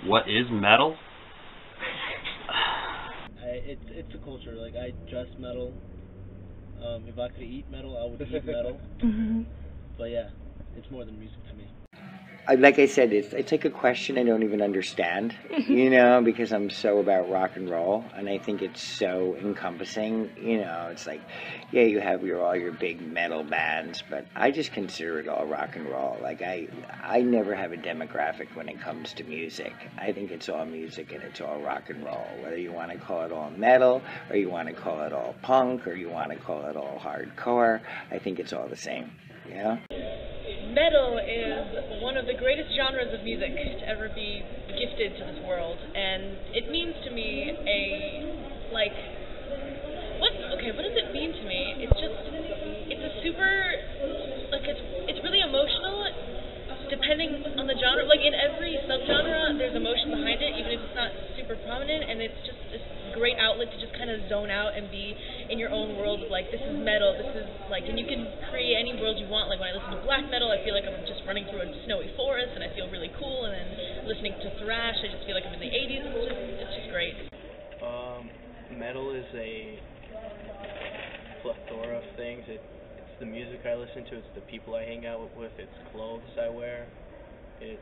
What is metal? It's a culture. Like, I dress metal. If I could eat metal, I would eat metal. But yeah, it's more than music to me. Like I said, it's like a question I don't even understand, you know, because I'm so about rock and roll, and I think it's so encompassing, you know. It's like, yeah, you have all your big metal bands, but I just consider it all rock and roll. Like, I never have a demographic when it comes to music. I think it's all music and it's all rock and roll. Whether you want to call it all metal, or you want to call it all punk, or you want to call it all hardcore, I think it's all the same, you know? Metal is one of the greatest genres of music to ever be gifted to this world, and it means to me what does it mean to me? It's a super, like, it's really emotional, depending on the genre. Like, in every subgenre, there's emotion behind it, even if it's not super prominent, and it's just this great outlet to just kind of zone out and be in your own world of, like, this is metal, this is, like, and you can create any world you want. Like, when I listen to black metal, I feel like I'm just running through a snowy forest, and I feel really cool, and then listening to thrash, I just feel like I'm in the 80s. It's just great. Metal is a plethora of things. It's the music I listen to, it's the people I hang out with, it's clothes I wear, it's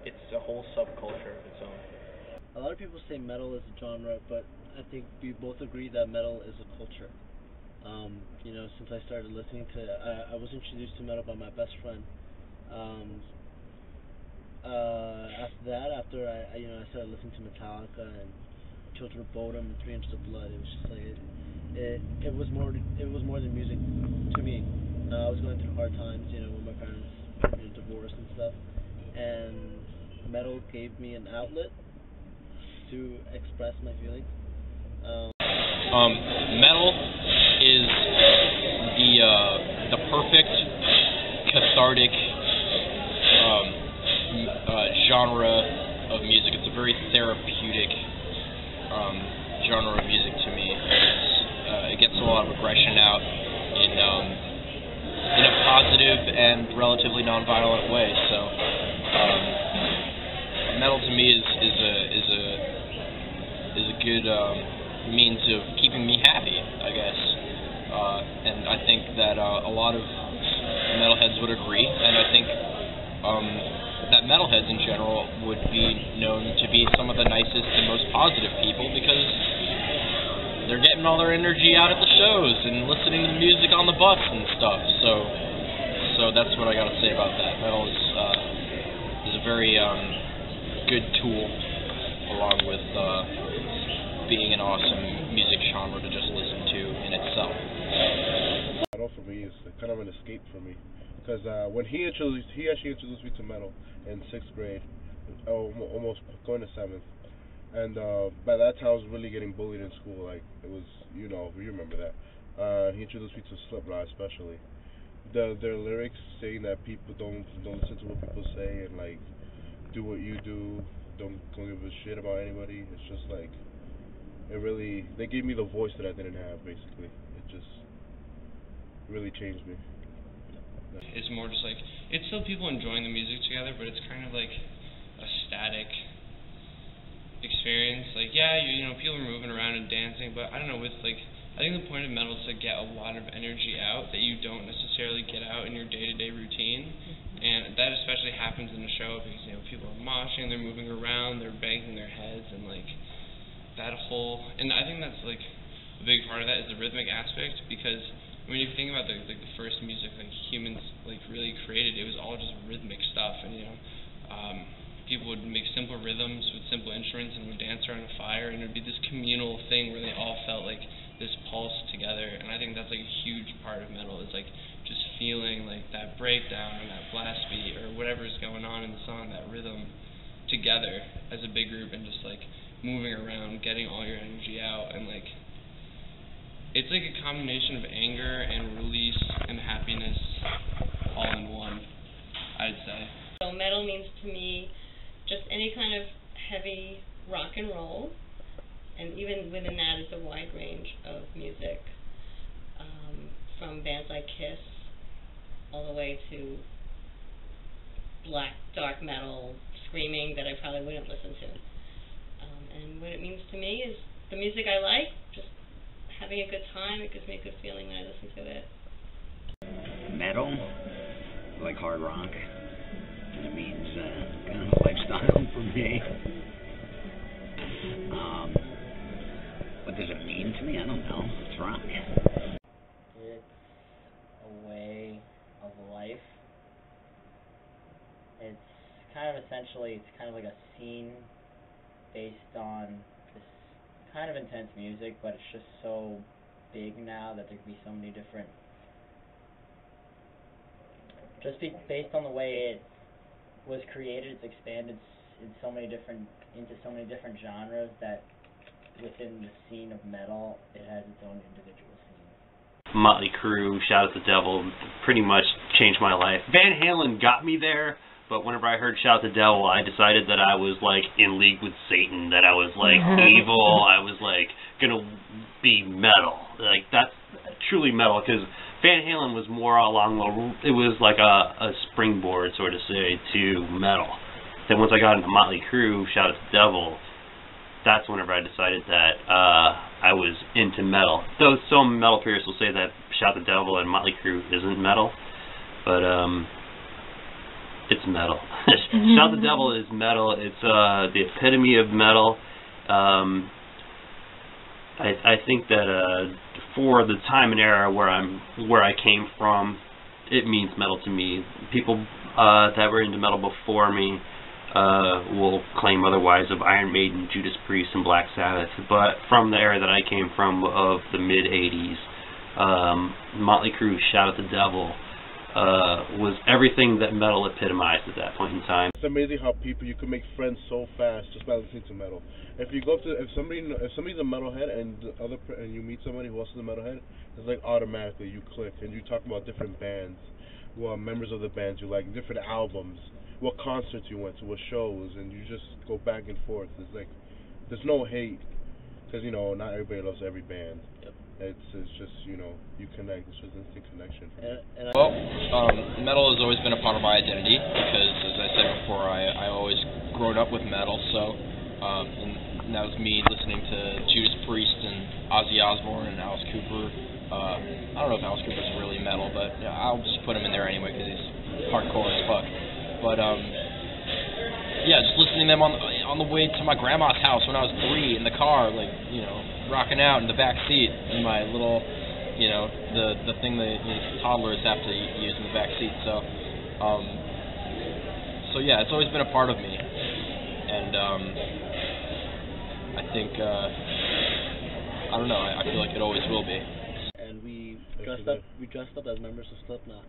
a whole subculture of its own. A lot of people say metal is a genre, but I think we both agree that metal is a culture. You know, since I started listening to it, I was introduced to metal by my best friend. After I started listening to Metallica and Children of Bodom and 3 Inches of Blood, it was just like it was more than music to me. I was going through hard times, you know, with my parents, you know, divorce and stuff, and metal gave me an outlet to express my feelings. Metal is the perfect cathartic genre of music. It's a very therapeutic genre of music to me. It gets a lot of aggression out in a positive and relatively nonviolent way. So metal to me is a good means of keeping me happy, I guess. And I think that a lot of metalheads would agree, and I think that metalheads in general would be known to be some of the nicest and most positive people, because they're getting all their energy out at the shows and listening to music on the bus and stuff. So that's what I got to say about that. Metal is a very good tool, along with being an awesome music genre to just listen to in itself. Metal for me is kind of an escape for me, because when he actually introduced me to metal in 6th grade, almost going to 7th, and by that time I was really getting bullied in school. Like, it was, you know, you remember that. He introduced me to Slipknot, especially. Their lyrics saying that people don't listen to what people say, and like, do what you do, don't give a shit about anybody. It's just like, they gave me the voice that I didn't have, basically. It just really changed me. It's more just like, it's still people enjoying the music together, but it's kind of like a static experience. Like, yeah, you know, people are moving around and dancing, but I don't know, I think the point of metal is to get a lot of energy out that you don't necessarily get out in your day-to-day routine, and that especially happens in a show because, you know, people are moshing, they're moving around, they're banging their heads, and like that whole, and I think that's like a big part of that is the rhythmic aspect, because when you think about the first music like humans like really created, it was all just rhythmic stuff, and you know, people would make simple rhythms with simple instruments and would dance around a fire, and it would be this communal thing where they all felt like this pulse together. And I think that's like a huge part of metal, is like just feeling like that breakdown or that blast beat or whatever is going on in the song, that rhythm together as a big group, and just like moving around, getting all your energy out, and like it's like a combination of anger and release and happiness all in one, I'd say. So metal means to me just any kind of heavy rock and roll, and even within that is a wide range of music, from bands like Kiss all the way to black, dark metal, screaming that I probably wouldn't listen to. And what it means to me is the music I like, just having a good time. It gives me a good feeling when I listen to it. Metal, like hard rock. It means kind of a lifestyle for me. What does it mean to me? I don't know. It's rock. It's a way of life. It's kind of essentially, it's kind of like a scene based on this kind of intense music, but it's just so big now that there can be so many different, based on the way it was created, it's expanded into so many different genres that within the scene of metal, it has its own individual scene. Motley Crue, Shout at the Devil, pretty much changed my life. Van Halen got me there, but whenever I heard Shout at the Devil, I decided that I was like in league with Satan, that I was like evil, I was like gonna be metal. Like that's truly metal, because Van Halen was more along the, it was like a springboard, sort of say, to metal. Then once I got into Motley Crue, Shout at the Devil, that's whenever I decided that I was into metal. Though some metal purists will say that Shout at the Devil and Motley Crue isn't metal, but it's metal. Shout at the Devil is metal. It's the epitome of metal. I think that for the time and era where I came from, it means metal to me. People that were into metal before me will claim otherwise of Iron Maiden, Judas Priest, and Black Sabbath. But from the era that I came from, of the mid-'80s, Motley Crue, Shout at the Devil, was everything that metal epitomized at that point in time. It's amazing how you can make friends so fast just by listening to metal. If you go up to if somebody's a metalhead and you meet somebody who else is a metalhead, it's like automatically you click and you talk about different bands, members of the bands you like, different albums, what concerts you went to, what shows, and you just go back and forth. It's like there's no hate, because not everybody loves every band. Yep. It's just you connect. It's just instant connection. Well, metal has always been a part of my identity because, as I said before, I always grown up with metal. So, and that was me listening to Judas Priest and Ozzy Osbourne and Alice Cooper. I don't know if Alice Cooper's really metal, but I'll just put him in there anyway because he's hardcore as fuck. But yeah, just listening to them on the way to my grandma's house when I was 3 in the car, like rocking out in the back seat in my little, the thing that toddlers have to use in the back seat. So, so yeah, it's always been a part of me, and I think I don't know. I feel like it always will be. And we dressed up as members of Slipknot,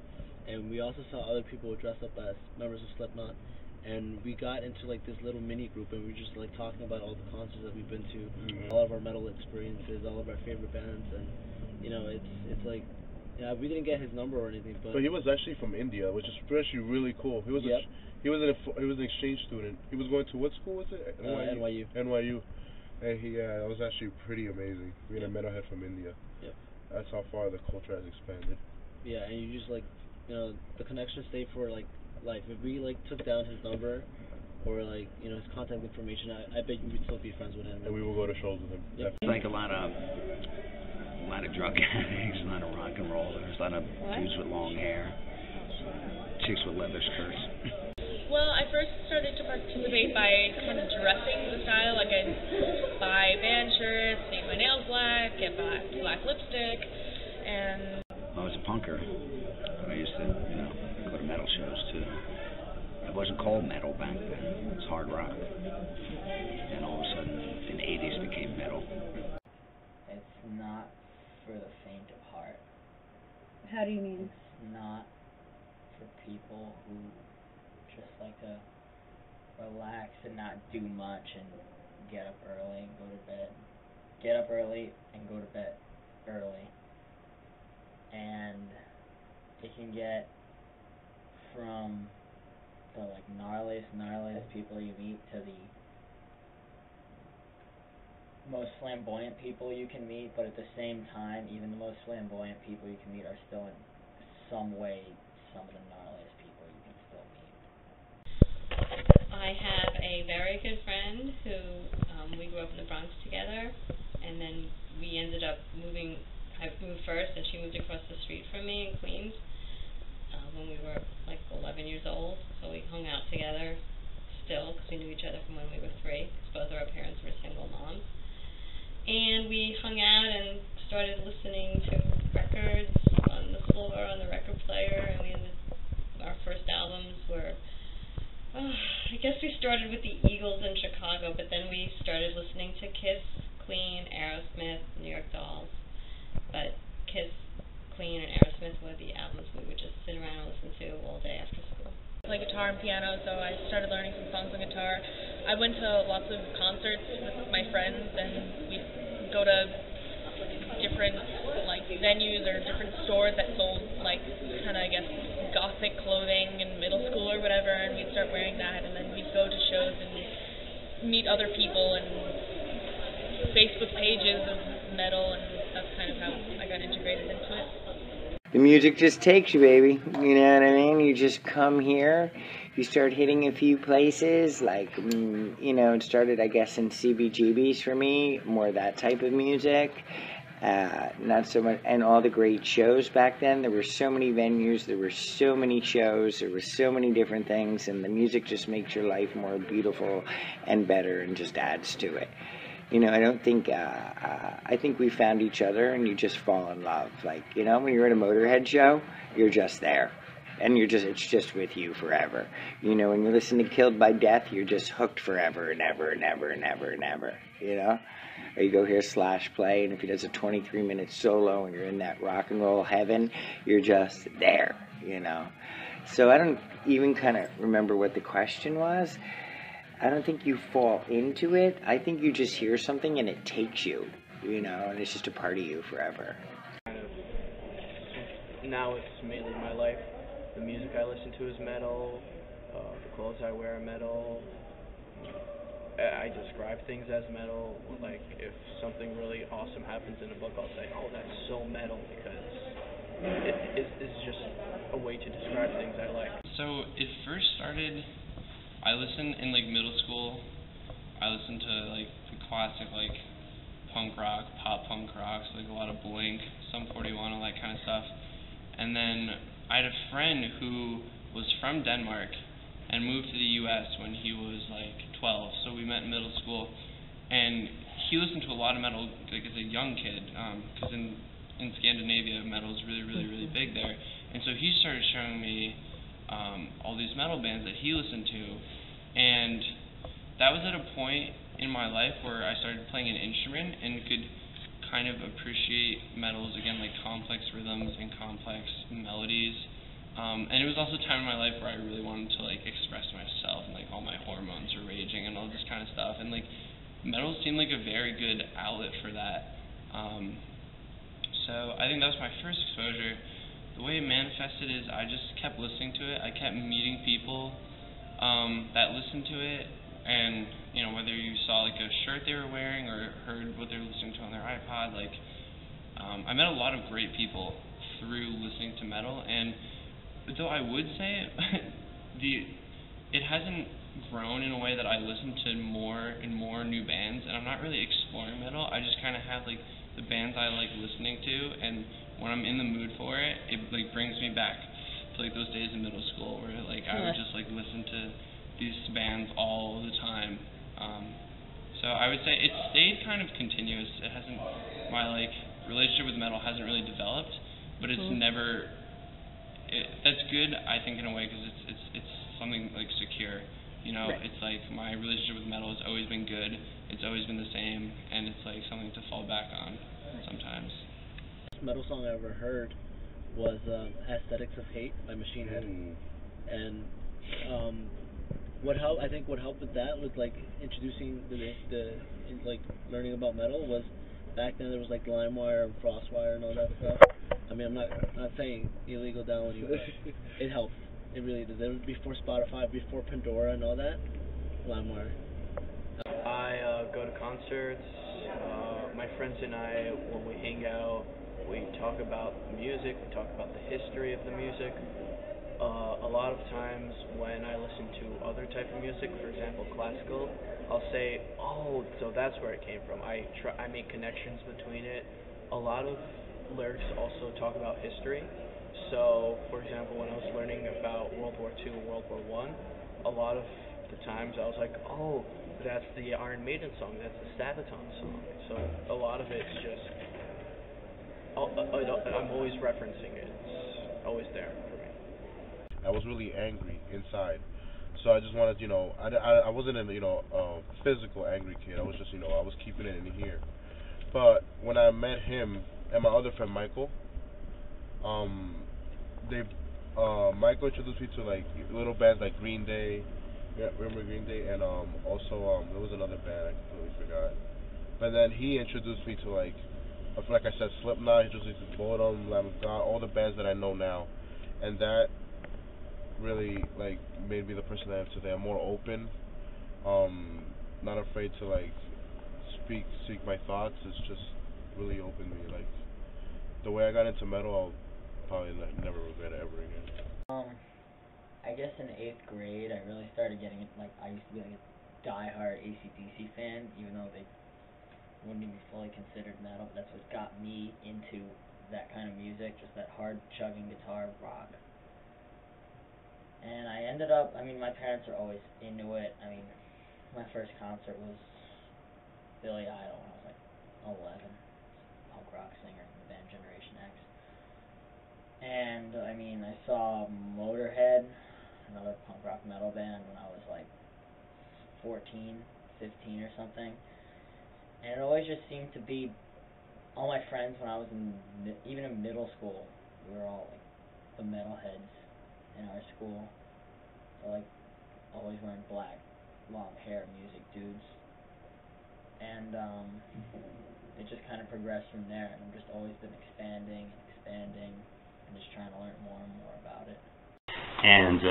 and we also saw other people dressed up as members of Slipknot. And we got into like this little mini group, and we were just like talking about all the concerts that we've been to, all of our metal experiences, all of our favorite bands, and it's like, we didn't get his number or anything, but he was actually from India, which is actually really cool. He was he was an exchange student. He was going to what school was it? NYU. NYU, and that was actually pretty amazing. Being a metalhead from India. Yep. That's how far the culture has expanded. Yeah, and you just like, the connection stayed for like life. If we like took down his number or like his contact information, I bet you would still be friends with him. And we will go to shows with him. Yep. Like a lot of drug addicts, a lot of rock and rollers, a lot of dudes with long hair, chicks with leather skirts. Well, I first started to participate by kind of dressing the style. Like I'd buy band shirts, paint my nails black, get black lipstick, and I was a punker. I used to, go to metal shows too. It wasn't called metal back then. It was hard rock. And all of a sudden, in the 80s, became metal. It's not for the faint of heart. How do you mean? It's not for people who just like to relax and not do much and get up early and go to bed. Get up early and go to bed early. And it can get from the like gnarliest people you meet to the most flamboyant people you can meet, but at the same time, even the most flamboyant people you can meet are still in some way some of the gnarliest people you can still meet. I have a very good friend who we grew up in the Bronx together, and then we ended up moving. I moved first, and she moved across the street from me in Queens when we were like 11 years old. So we hung out together still because we knew each other from when we were 3. Because both of our parents were single moms, and we hung out and started listening to records on the floor on the record player, and our first albums were. I guess we started with the Eagles in Chicago, but then we started listening to Kiss, Queen, Aerosmith, New York Dolls. But Kiss, Queen, and Aerosmith were the albums we would just sit around and listen to all day after school. I play guitar and piano, so I started learning some songs on guitar. I went to lots of concerts with my friends, and we'd go to different like venues or different stores that sold like kind of, I guess, gothic clothing in middle school or whatever, and we'd start wearing that, and then we'd go to shows and meet other people and Facebook pages of metal, and that's kind of how I got integrated into it. The music just takes you, baby. You know what I mean? You just come here, you start hitting a few places, like, you know, it started, I guess, in CBGBs for me, more that type of music. Not so much, and all the great shows back then. There were so many venues, there were so many shows, there were so many different things, and the music just makes your life more beautiful and better and just adds to it. You know, I don't think, I think we found each other and you just fall in love. Like, you know, when you're at a Motorhead show, you're just there. And it's just with you forever. You know, when you listen to Killed by Death, you're just hooked forever and ever and ever and ever and ever, you know? Or you go hear Slash play, and if he does a 23-minute solo and you're in that rock and roll heaven, you're just there, you know? So I don't even kind of remember what the question was. I don't think you fall into it. I think you just hear something and it takes you, you know, and it's just a part of you forever. Now it's mainly my life. The music I listen to is metal. The clothes I wear are metal. I describe things as metal. Like, if something really awesome happens in a book, I'll say, oh, that's so metal, because it's just a way to describe things I like. So it first started, I listened in like middle school. I listened to like the classic like punk rock, pop punk rock, so like a lot of Blink, Sum 41, all that kind of stuff. And then I had a friend who was from Denmark and moved to the U.S. when he was like 12, so we met in middle school, and he listened to a lot of metal like as a young kid, because in Scandinavia metal is really, really, really big there, and so he started showing me all these metal bands that he listened to, and that was at a point in my life where I started playing an instrument and could kind of appreciate metals again, like complex rhythms and complex melodies. And it was also a time in my life where I really wanted to like express myself, and like all my hormones were raging and all this kind of stuff, and like metal seemed like a very good outlet for that. So I think that was my first exposure. The way it manifested is I just kept listening to it. I kept meeting people that listened to it, and you know, whether you saw like a shirt they were wearing or heard what they were listening to on their iPod, like I met a lot of great people through listening to metal. And though I would say it hasn't grown in a way that I listen to more and more new bands, and I'm not really exploring metal. I just kind of have like the bands I like listening to, and when I'm in the mood for it, it like brings me back to like those days in middle school where like I would just like listen to these bands all the time. So I would say it stayed kind of continuous. It hasn't, my like relationship with metal hasn't really developed, but it's never. That's good, I think, in a way, because it's something like secure. You know, it's like my relationship with metal has always been good. It's always been the same, and it's like something to fall back on sometimes. The metal song I ever heard was "Aesthetics of Hate" by Machine Head, and what helped with that was like introducing the like learning about metal was back then there was like LimeWire and FrostWire and all that stuff. I mean, I'm not saying illegal downloading, but it helped. It really did. It was before Spotify, before Pandora and all that. LimeWire. I go to concerts. My friends and I, when we hang out, we talk about the music. We talk about the history of the music. A lot of times when I listen to other type of music, for example classical, I'll say, oh, so that's where it came from. I make connections between it. A lot of lyrics also talk about history. So, for example, when I was learning about World War II and World War I, a lot of the times I was like, oh, that's the Iron Maiden song, that's the Sabaton song. So a lot of it's just, I'm always referencing it. It's always there for me. I was really angry inside. So I just wanted, I wasn't a physical angry kid. I was just, I was keeping it in here. But when I met him and my other friend Michael, Michael introduced me to like little bands like Green Day. Yeah, remember Green Day? And also there was another band I completely forgot. But then he introduced me to like I said, Slipknot. He introduced me to Bodom, Lamb of God, all the bands that I know now, and that really like made me the person I am today. I'm more open, not afraid to like speak my thoughts. It's just really opened me. Like the way I got into metal, I'll probably never regret it ever again. I guess in 8th grade, I really started getting it. Like I used to be like a diehard AC/DC fan, even though they wouldn't even be fully considered metal. That's what got me into that kind of music, just that hard chugging guitar rock. And I ended up, my parents are always into it. My first concert was Billy Idol when I was like 11, punk rock singer in the band Generation X. And I saw Motorhead, another punk rock metal band, when I was like 14, 15 or something. And it always just seemed to be, all my friends when I was even in middle school, we were all like the metalheads in our school. So like always wearing black, long hair music dudes. And it just kind of progressed from there, and I've just always been expanding and just trying to learn more and more about it. And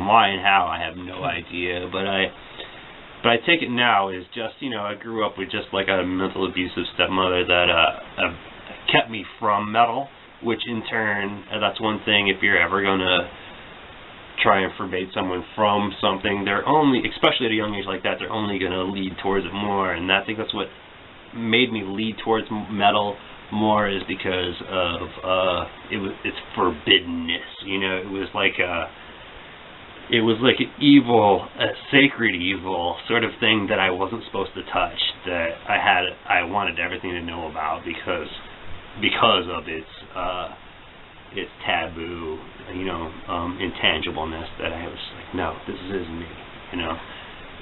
why and how, I have no idea, but I take it now is just, I grew up with just like a mental abusive stepmother that kept me from metal, which in turn, that's one thing, if you're ever going to try and forbade someone from something, they're only, especially at a young age like that, they're only going to lead towards it more, and I think that's what made me lead towards metal more, is because of its forbiddenness. It was like an evil, a sacred evil sort of thing that I wasn't supposed to touch, that I wanted everything to know about because of its taboo, intangibleness, that I was like, no, this is me,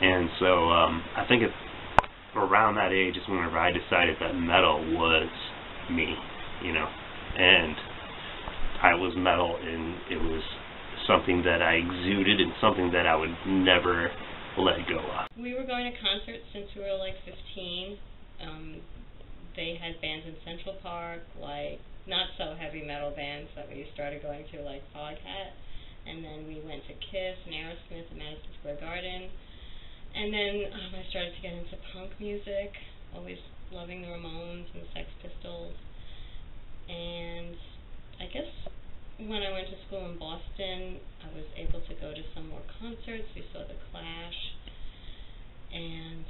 and so I think around that age is whenever I decided that metal was me, and I was metal, and it was something that I exuded and something that I would never let go of. We were going to concerts since we were like 15. They had bands in Central Park, like not so heavy metal bands that we started going to, like Foghat, and then we went to Kiss and Aerosmith at Madison Square Garden, and then I started to get into punk music, always loving the Ramones and the Sex Pistols, and I guess when I went to school in Boston, I was able to go to some more concerts. We saw The Clash, and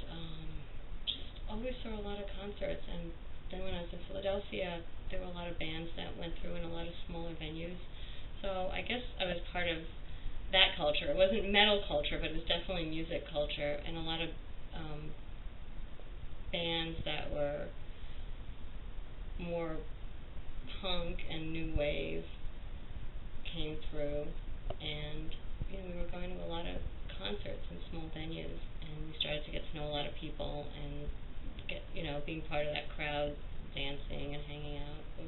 just always saw a lot of concerts. And then when I was in Philadelphia, there were a lot of bands that went through in a lot of smaller venues. So I guess I was part of that culture. It wasn't metal culture, but it was definitely music culture, and a lot of bands that were more punk and new wave came through, and we were going to a lot of concerts in small venues, and we started to get to know a lot of people and get being part of that crowd, dancing and hanging out. It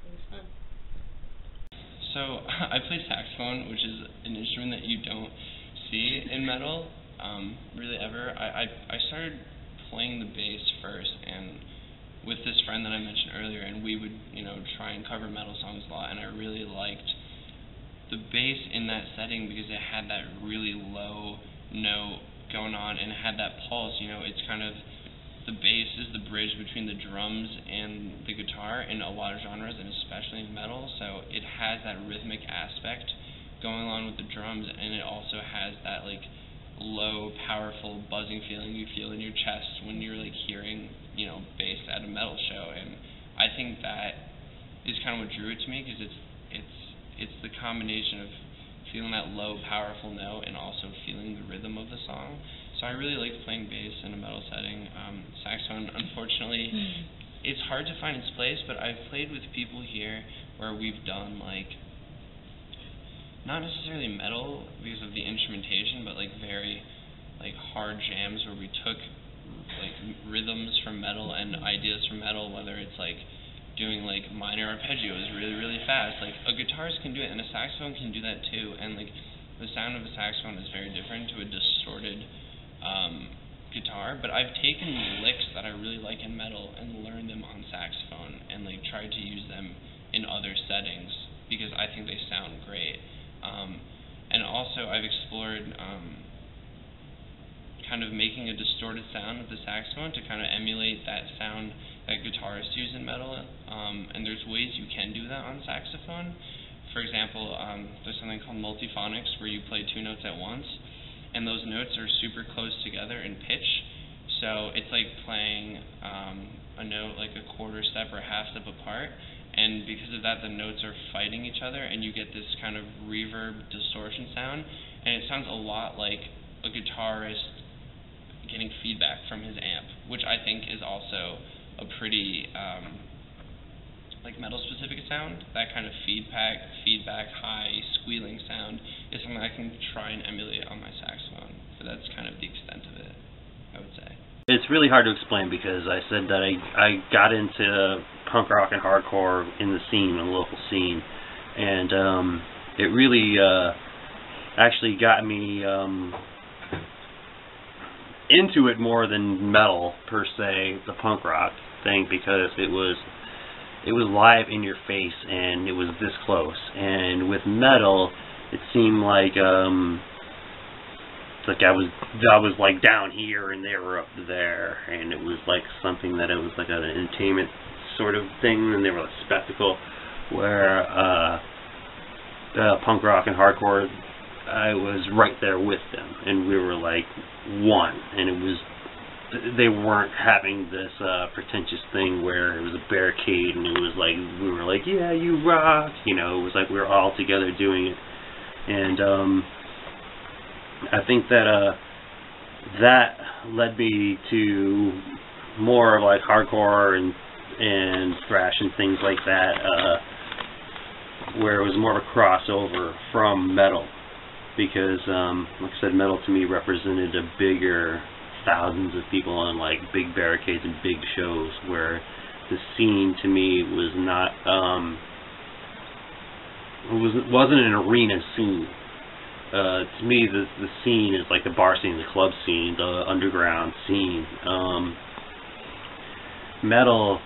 was fun. So I play saxophone, which is an instrument that you don't see in metal really ever. I started playing the bass first, and with this friend that I mentioned earlier, and we would try and cover metal songs a lot, and I really liked the bass in that setting because it had that really low note going on, and it had that pulse. It's kind of, the bass is the bridge between the drums and the guitar in a lot of genres, and especially in metal, so it has that rhythmic aspect going along with the drums, and it also has that like low, powerful, buzzing feeling you feel in your chest when you're like hearing, you know, bass at a metal show. And I think that is kind of what drew it to me, because it's the combination of feeling that low, powerful note and also feeling the rhythm of the song. So I really like playing bass in a metal setting. Saxophone, unfortunately, it's hard to find its place, but I've played with people here where we've done like, not necessarily metal because of the instrumentation, but like very like hard jams where we took like rhythms from metal and ideas from metal, whether it's like doing like minor arpeggios really, really fast. Like a guitarist can do it and a saxophone can do that too, and like the sound of a saxophone is very different to a distorted guitar. But I've taken licks that I really like in metal and learned them on saxophone and like tried to use them in other settings because I think they sound great. And also I've explored kind of making a distorted sound with the saxophone to kind of emulate that sound that guitarists use in metal. And there's ways you can do that on saxophone. For example, there's something called multiphonics where you play two notes at once, and those notes are super close together in pitch. So it's like playing a note like a quarter step or half step apart. And because of that, the notes are fighting each other, and you get this kind of reverb distortion sound, and it sounds a lot like a guitarist getting feedback from his amp, which I think is also a pretty like metal specific sound. That kind of feedback high squealing sound is something I can try and emulate on my saxophone. So that's kind of the extent of it, I would say. It's really hard to explain because I said that I got into punk rock and hardcore in the scene, in the local scene, and it really actually got me into it more than metal per se, the punk rock thing, because it was live in your face and it was this close. And with metal, it seemed like like I was like down here and they were up there, and it was like something that it was like an entertainment sort of thing, and they were a spectacle. Where punk rock and hardcore, I was right there with them, and we were like one, and it was, they weren't having this pretentious thing where it was a barricade and it was like we were like, yeah, you rock, you know. It was like we were all together doing it. And I think that that led me to more of like hardcore and thrash and things like that, where it was more of a crossover from metal, because like I said, metal to me represented a bigger, thousands of people on like big barricades and big shows, where the scene to me was not wasn't an arena scene. To me, the scene is like the bar scene, the club scene, the underground scene. Metal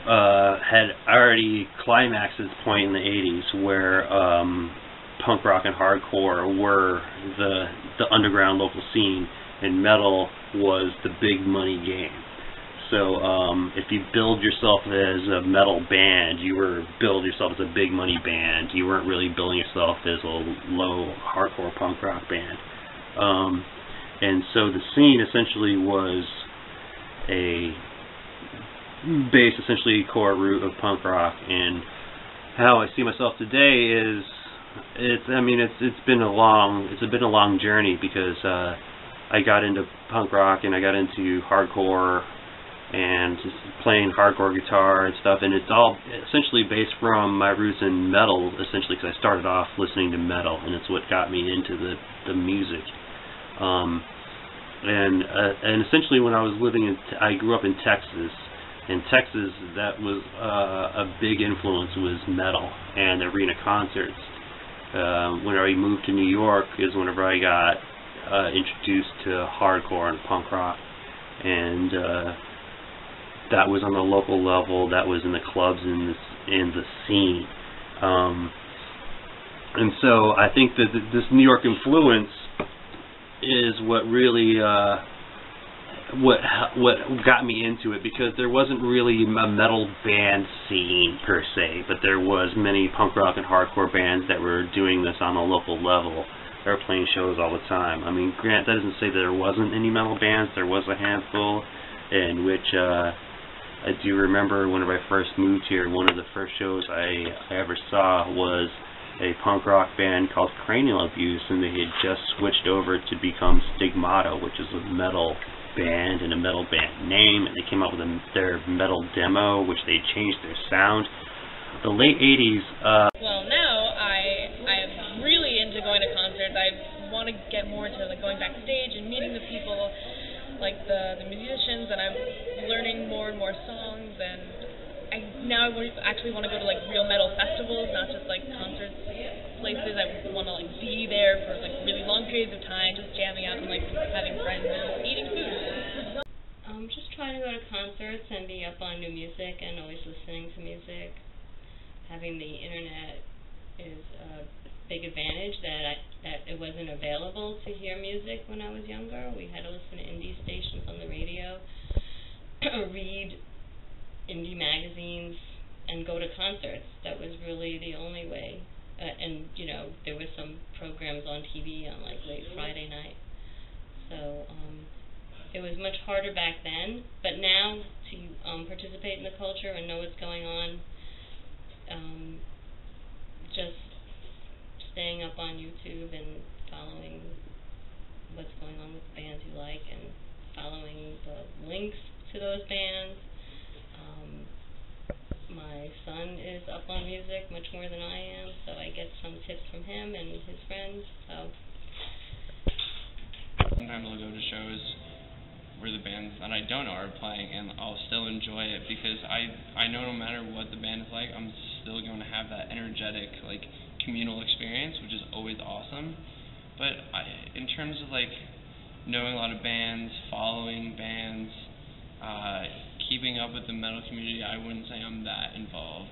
had already climaxed its point in the 80s, where punk rock and hardcore were the underground local scene, and metal was the big money game. So if you build yourself as a metal band, you were build yourself as a big money band. You weren't really building yourself as a low hardcore punk rock band. And so the scene essentially was a base, essentially core root of punk rock. And how I see myself today is, it's been a long journey, because I got into punk rock and I got into hardcore and just playing hardcore guitar and stuff, and it's all essentially based from my roots in metal, essentially, because I started off listening to metal, and it's what got me into the music. And essentially, when I was I grew up in Texas. In Texas, that was a big influence was metal and arena concerts. Whenever I moved to New York is whenever I got introduced to hardcore and punk rock, and that was on the local level, that was in the clubs and in the scene. And so I think that this New York influence is what really what got me into it, because there wasn't really a metal band scene per se, but there was many punk rock and hardcore bands that were doing this on a local level. They were playing shows all the time. I mean, Grant, that doesn't say that there wasn't any metal bands. There was a handful, in which I do remember whenever I first moved here, one of the first shows I ever saw was a punk rock band called Cranial Abuse, and they had just switched over to become Stigmata, which is a metal band and a metal band name, and they came out with their metal demo, which they changed their sound. The late 80s. Well, now I'm really into going to concerts. I want to get more into like going backstage and meeting the people, like the musicians, and I'm learning more and more songs. And I actually want to go to like real metal festivals, not just like concert places. I want to like be there for like really long periods of time, just jamming out and like having friends and eating food. Just trying to go to concerts and be up on new music and always listening to music. Having the internet is a big advantage that it wasn't available to hear music when I was younger. We had to listen to indie stations on the radio, read indie magazines, and go to concerts. That was really the only way. And, you know, there were some programs on TV on, like, late Friday night. So, it was much harder back then. But now, to participate in the culture and know what's going on, just staying up on YouTube and following what's going on with the bands you like and following the links to those bands. My son is up on music much more than I am, so I get some tips from him and his friends. So sometimes I'll go to shows where the bands that I don't know are playing, and I'll still enjoy it because I know no matter what the band is like, I'm still going to have that energetic, like, communal experience, which is always awesome. But in terms of like knowing a lot of bands, following bands, keeping up with the metal community, I wouldn't say I'm that involved.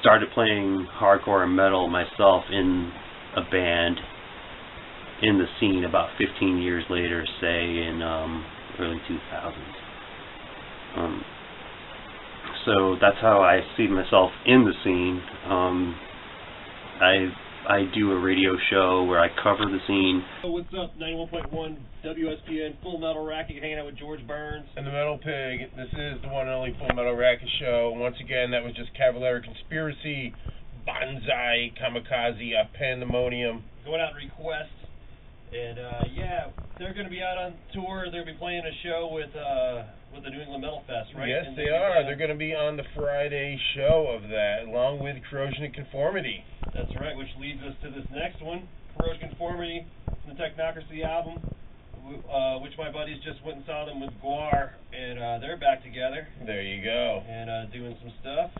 Started playing hardcore and metal myself in a band in the scene about 15 years later, say in early 2000s. So that's how I see myself in the scene. I do a radio show where I cover the scene. What's up, 91.1 WSPN, Full Metal Racket, hanging out with George Burns. And the Metal Pig. This is the one and only Full Metal Racket show. Once again, that was just Cavalier Conspiracy, Banzai, Kamikaze, Pandemonium. Going out and request. And, yeah, they're going to be out on tour. They're going to be playing a show with the New England Metal Fest, right? Yes, they are. They're going to be on the Friday show of that, along with Corrosion and Conformity. That's right, which leads us to this next one, Corrosion and Conformity, from the Technocracy album, which my buddies just went and saw them with Guar, and they're back together. There you go. And doing some stuff.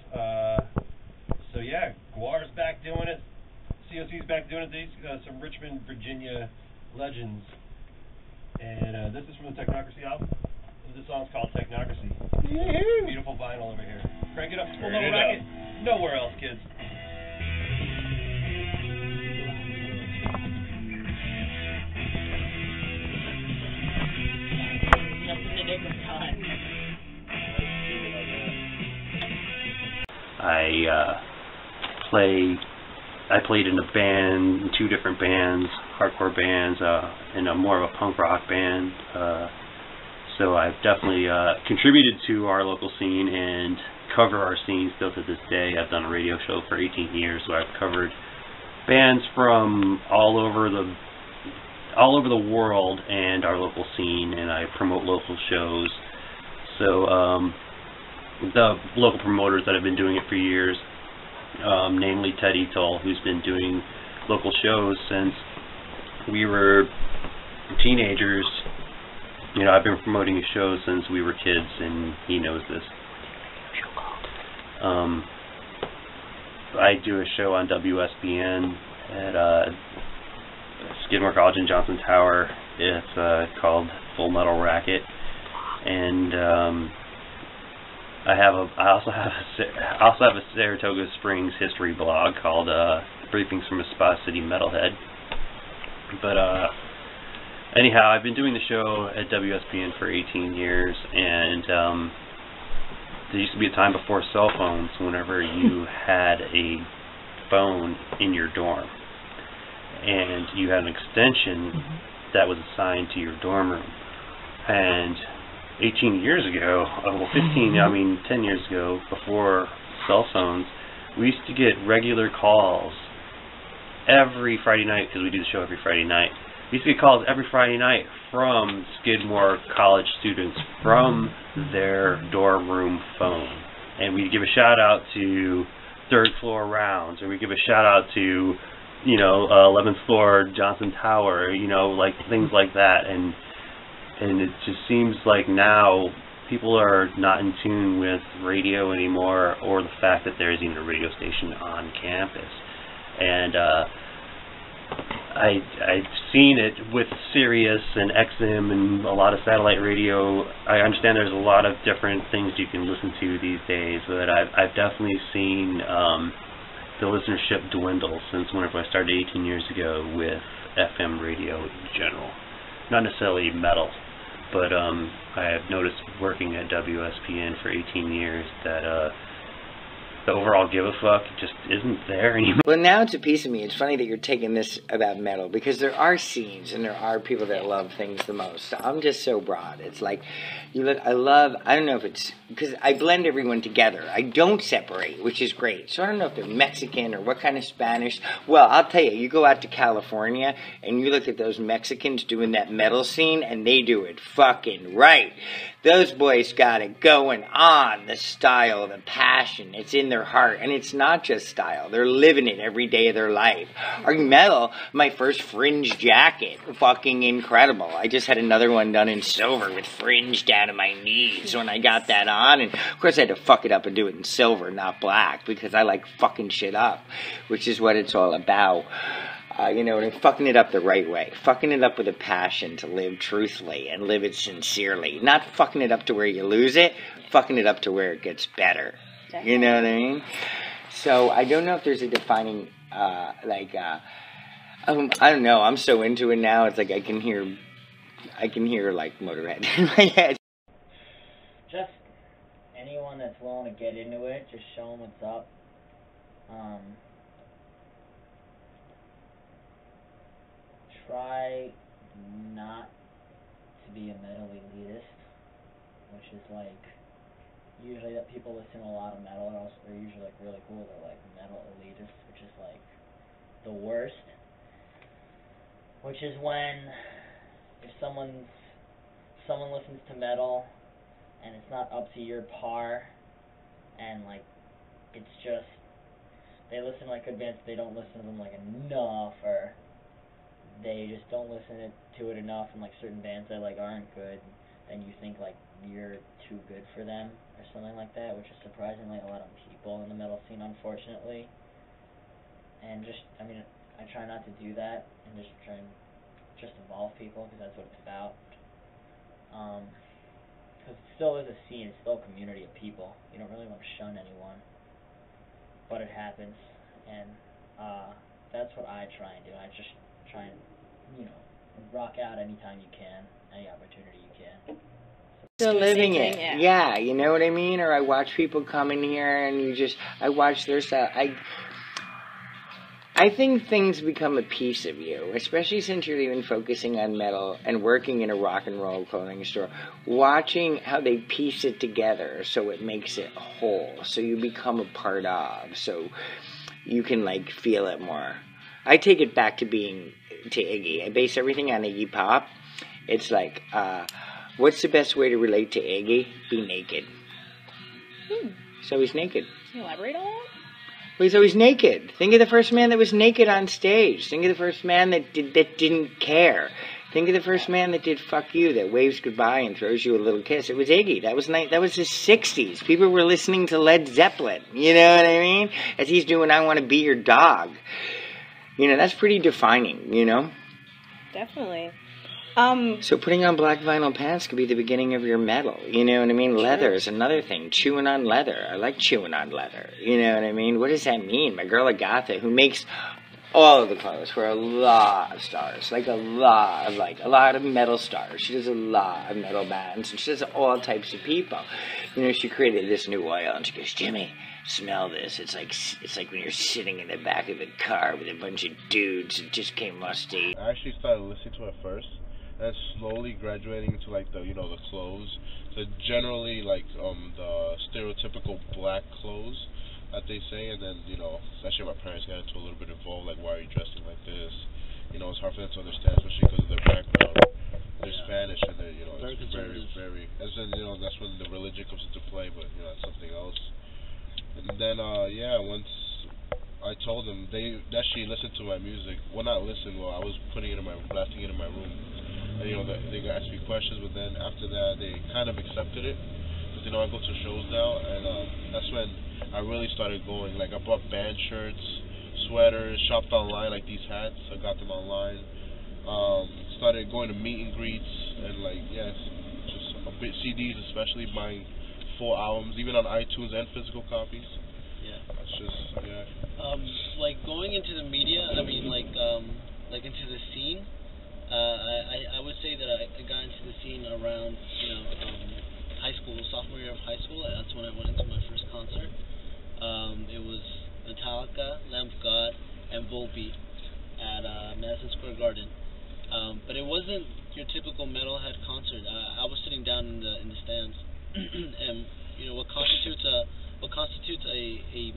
So, yeah, Guar's back doing it. COC's back doing it. These some Richmond, Virginia legends. And this is from the Technocracy album. This song's called Technocracy. Beautiful vinyl over here. Crank it up. Full Metal Racket. Nowhere else, kids. just in the nick of time. I played in a band, in 2 different bands, hardcore bands, and a more of a punk rock band. So I've definitely contributed to our local scene and cover our scene still to this day. I've done a radio show for 18 years, so I've covered bands from all over the world and our local scene, and I promote local shows. So the local promoters that have been doing it for years, namely Ted Eatall, who's been doing local shows since we were teenagers. You know, I've been promoting his shows since we were kids, and he knows this. I do a show on WSBN at Skidmore College in Johnson Tower. It's called Full Metal Racket, and I also have a Saratoga Springs history blog called Briefings from a Spa City Metalhead. But anyhow, I've been doing the show at WSPN for 18 years, and there used to be a time before cell phones whenever you had a phone in your dorm, and you had an extension that was assigned to your dorm room. And 18 years ago, well, 10 years ago, before cell phones, we used to get regular calls every Friday night, because we do the show every Friday night. We used to get calls every Friday night from Skidmore college students from their dorm room phone. And we'd give a shout out to third floor rounds, or we'd give a shout out to, 11th floor Johnson Tower, like things like that. And it just seems like now people are not in tune with radio anymore, or the fact that there is even a radio station on campus. And I've seen it with Sirius and XM and a lot of satellite radio. I understand there's a lot of different things you can listen to these days, but I've definitely seen the listenership dwindle since whenever I started 18 years ago with FM radio in general. Not necessarily metal, but I have noticed working at WSPN for 18 years that the overall give a fuck just isn't there anymore. Well, now it's a piece of me. It's funny that you're taking this about metal, because there are scenes and there are people that love things the most. I'm just so broad. It's like, I don't know if it's, because I blend everyone together. I don't separate, which is great. So I don't know if they're Mexican or what kind of Spanish. Well, I'll tell you, you go out to California and you look at those Mexicans doing that metal scene, and they do it fucking right. Those boys got it going on. The style, the passion, it's in their heart. And it's not just style. They're living it every day of their life. Our metal, my first fringe jacket, fucking incredible. I just had another one done in silver with fringe down to my knees when I got that on. And of course I had to fuck it up and do it in silver, not black, because I like fucking shit up, which is what it's all about. And fucking it up the right way. Fucking it up with a passion to live truthfully and live it sincerely. Not fucking it up to where you lose it, fucking it up to where it gets better. Definitely. You know what I mean? So I don't know if there's a defining, I don't know, I'm so into it now, it's like I can hear like Motorhead in my head. Just anyone that's willing to get into it, just show them what's up. Try not to be a metal elitist, which is like, usually that people listen to a lot of metal, they're usually like really cool, they're like metal elitists, which is like the worst. Which is when, if someone listens to metal and it's not up to your par, and like, it's just, they listen to like good bands, they don't listen to them like enough, or they just don't listen to it enough, and like certain bands that like aren't good, and you think like you're too good for them or something like that, which is surprisingly a lot of people in the metal scene, unfortunately. And just, I try not to do that, and just try and just involve people, because that's what it's about. Because it still is a scene, it's still a community of people. You don't really want to shun anyone, but it happens, and that's what I try and do. I just try and, rock out anytime you can, any opportunity you can. Still living it. Yeah, you know what I mean? Or I watch people come in here and I watch their stuff. I think things become a piece of you, especially since you're even focusing on metal and working in a rock and roll clothing store, watching how they piece it together so it makes it whole, so you become a part of, so you can like feel it more. I take it back to Iggy. I base everything on Iggy Pop. It's like, what's the best way to relate to Iggy? Be naked. So he's naked. Can you elaborate on that? Well, he's always naked. Think of the first man that was naked on stage. Think of the first man that didn't care. Think of the first man that did fuck you, that waves goodbye and throws you a little kiss. It was Iggy. That was the 60s. People were listening to Led Zeppelin. You know what I mean? As he's doing I Want to Be Your Dog. That's pretty defining, Definitely. So putting on black vinyl pants could be the beginning of your metal. You know what I mean? Leather is another thing. Chewing on leather. I like chewing on leather. You know what I mean? What does that mean? My girl Agatha, who makes all of the clothes for a lot of stars, like a lot of metal stars. She does a lot of metal bands, and she does all types of people. You know, she created this new oil, and she goes, Jimmy, smell this. It's like when you're sitting in the back of the car with a bunch of dudes. It just came musty. I actually started listening to it first, and slowly graduating into like the clothes, the generally like the stereotypical black clothes that they say, and then, you know, especially my parents got into a little bit involved, like, why are you dressing like this? You know, it's hard for them to understand, especially because of their background. They're Spanish, and they're, you know, very it's very, and then, you know, that's when the religion comes into play, but, you know, that's something else. And then, once I told them, they actually listened to my music. Well, not listen, I was blasting it in my room. And, you know, they asked me questions, but then after that, they kind of accepted it. But, you know, I go to shows now, and that's when I really started going. Like, I bought band shirts, sweaters, shopped online, like these hats. I got them online. Started going to meet and greets, and like, yes, just a bit CDs, especially buying full albums, even on iTunes and physical copies. Yeah. It's just, yeah. Like going into the media, I mean, like into the scene. I would say that I got into the scene around, you know, high school, sophomore year of high school. That's when I went into my first concert. It was Metallica, Lamb of God, and Volbeat at Madison Square Garden. But it wasn't your typical metalhead concert. I was sitting down in the stands, and you know what constitutes a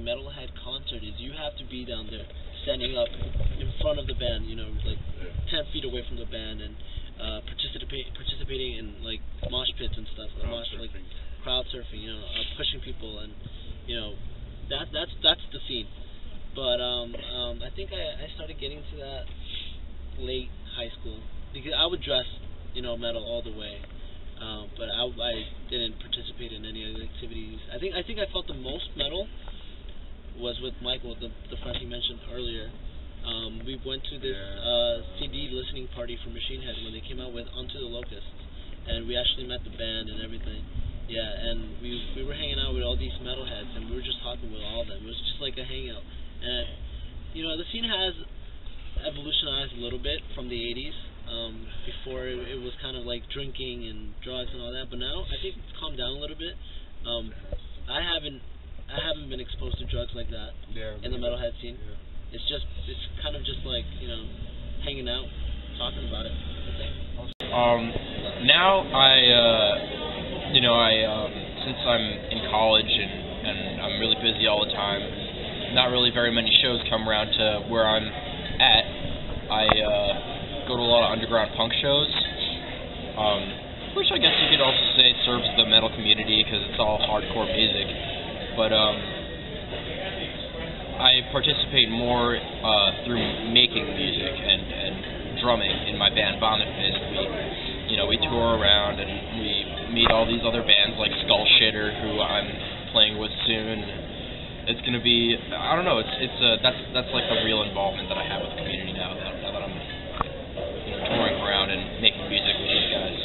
metalhead concert is you have to be down there, standing up in front of the band. You know, like 10 feet away from the band, and participating in like mosh pits and stuff, like crowd surfing. You know, pushing people, and you know. That's the scene, but I think I started getting to that late high school because I would dress, you know, metal all the way, but I didn't participate in any of the activities. I think I felt the most metal was with Michael, the friend he mentioned earlier. We went to this CD listening party for Machine Head when they came out with Onto the Locusts, and we actually met the band and everything. Yeah, and we were hanging out with all these metalheads, and we were just talking with all of them. It was just like a hangout. And, you know, the scene has evolutionized a little bit from the 80s. Before it was kind of like drinking and drugs and all that, but now I think it's calmed down a little bit. I haven't been exposed to drugs like that in the metalhead scene. Yeah. It's kind of just like, you know, hanging out, talking about it. Now since I'm in college and I'm really busy all the time, not really very many shows come around to where I'm at. I go to a lot of underground punk shows, which I guess you could also say serves the metal community because it's all hardcore music. But I participate more through making music and drumming in my band Vomit Fist. We tour around and we meet all these other bands like Skull Shitter, who I'm playing with soon. It's gonna be, I don't know, that's like the real involvement that I have with the community now that I'm touring around and making music with these guys.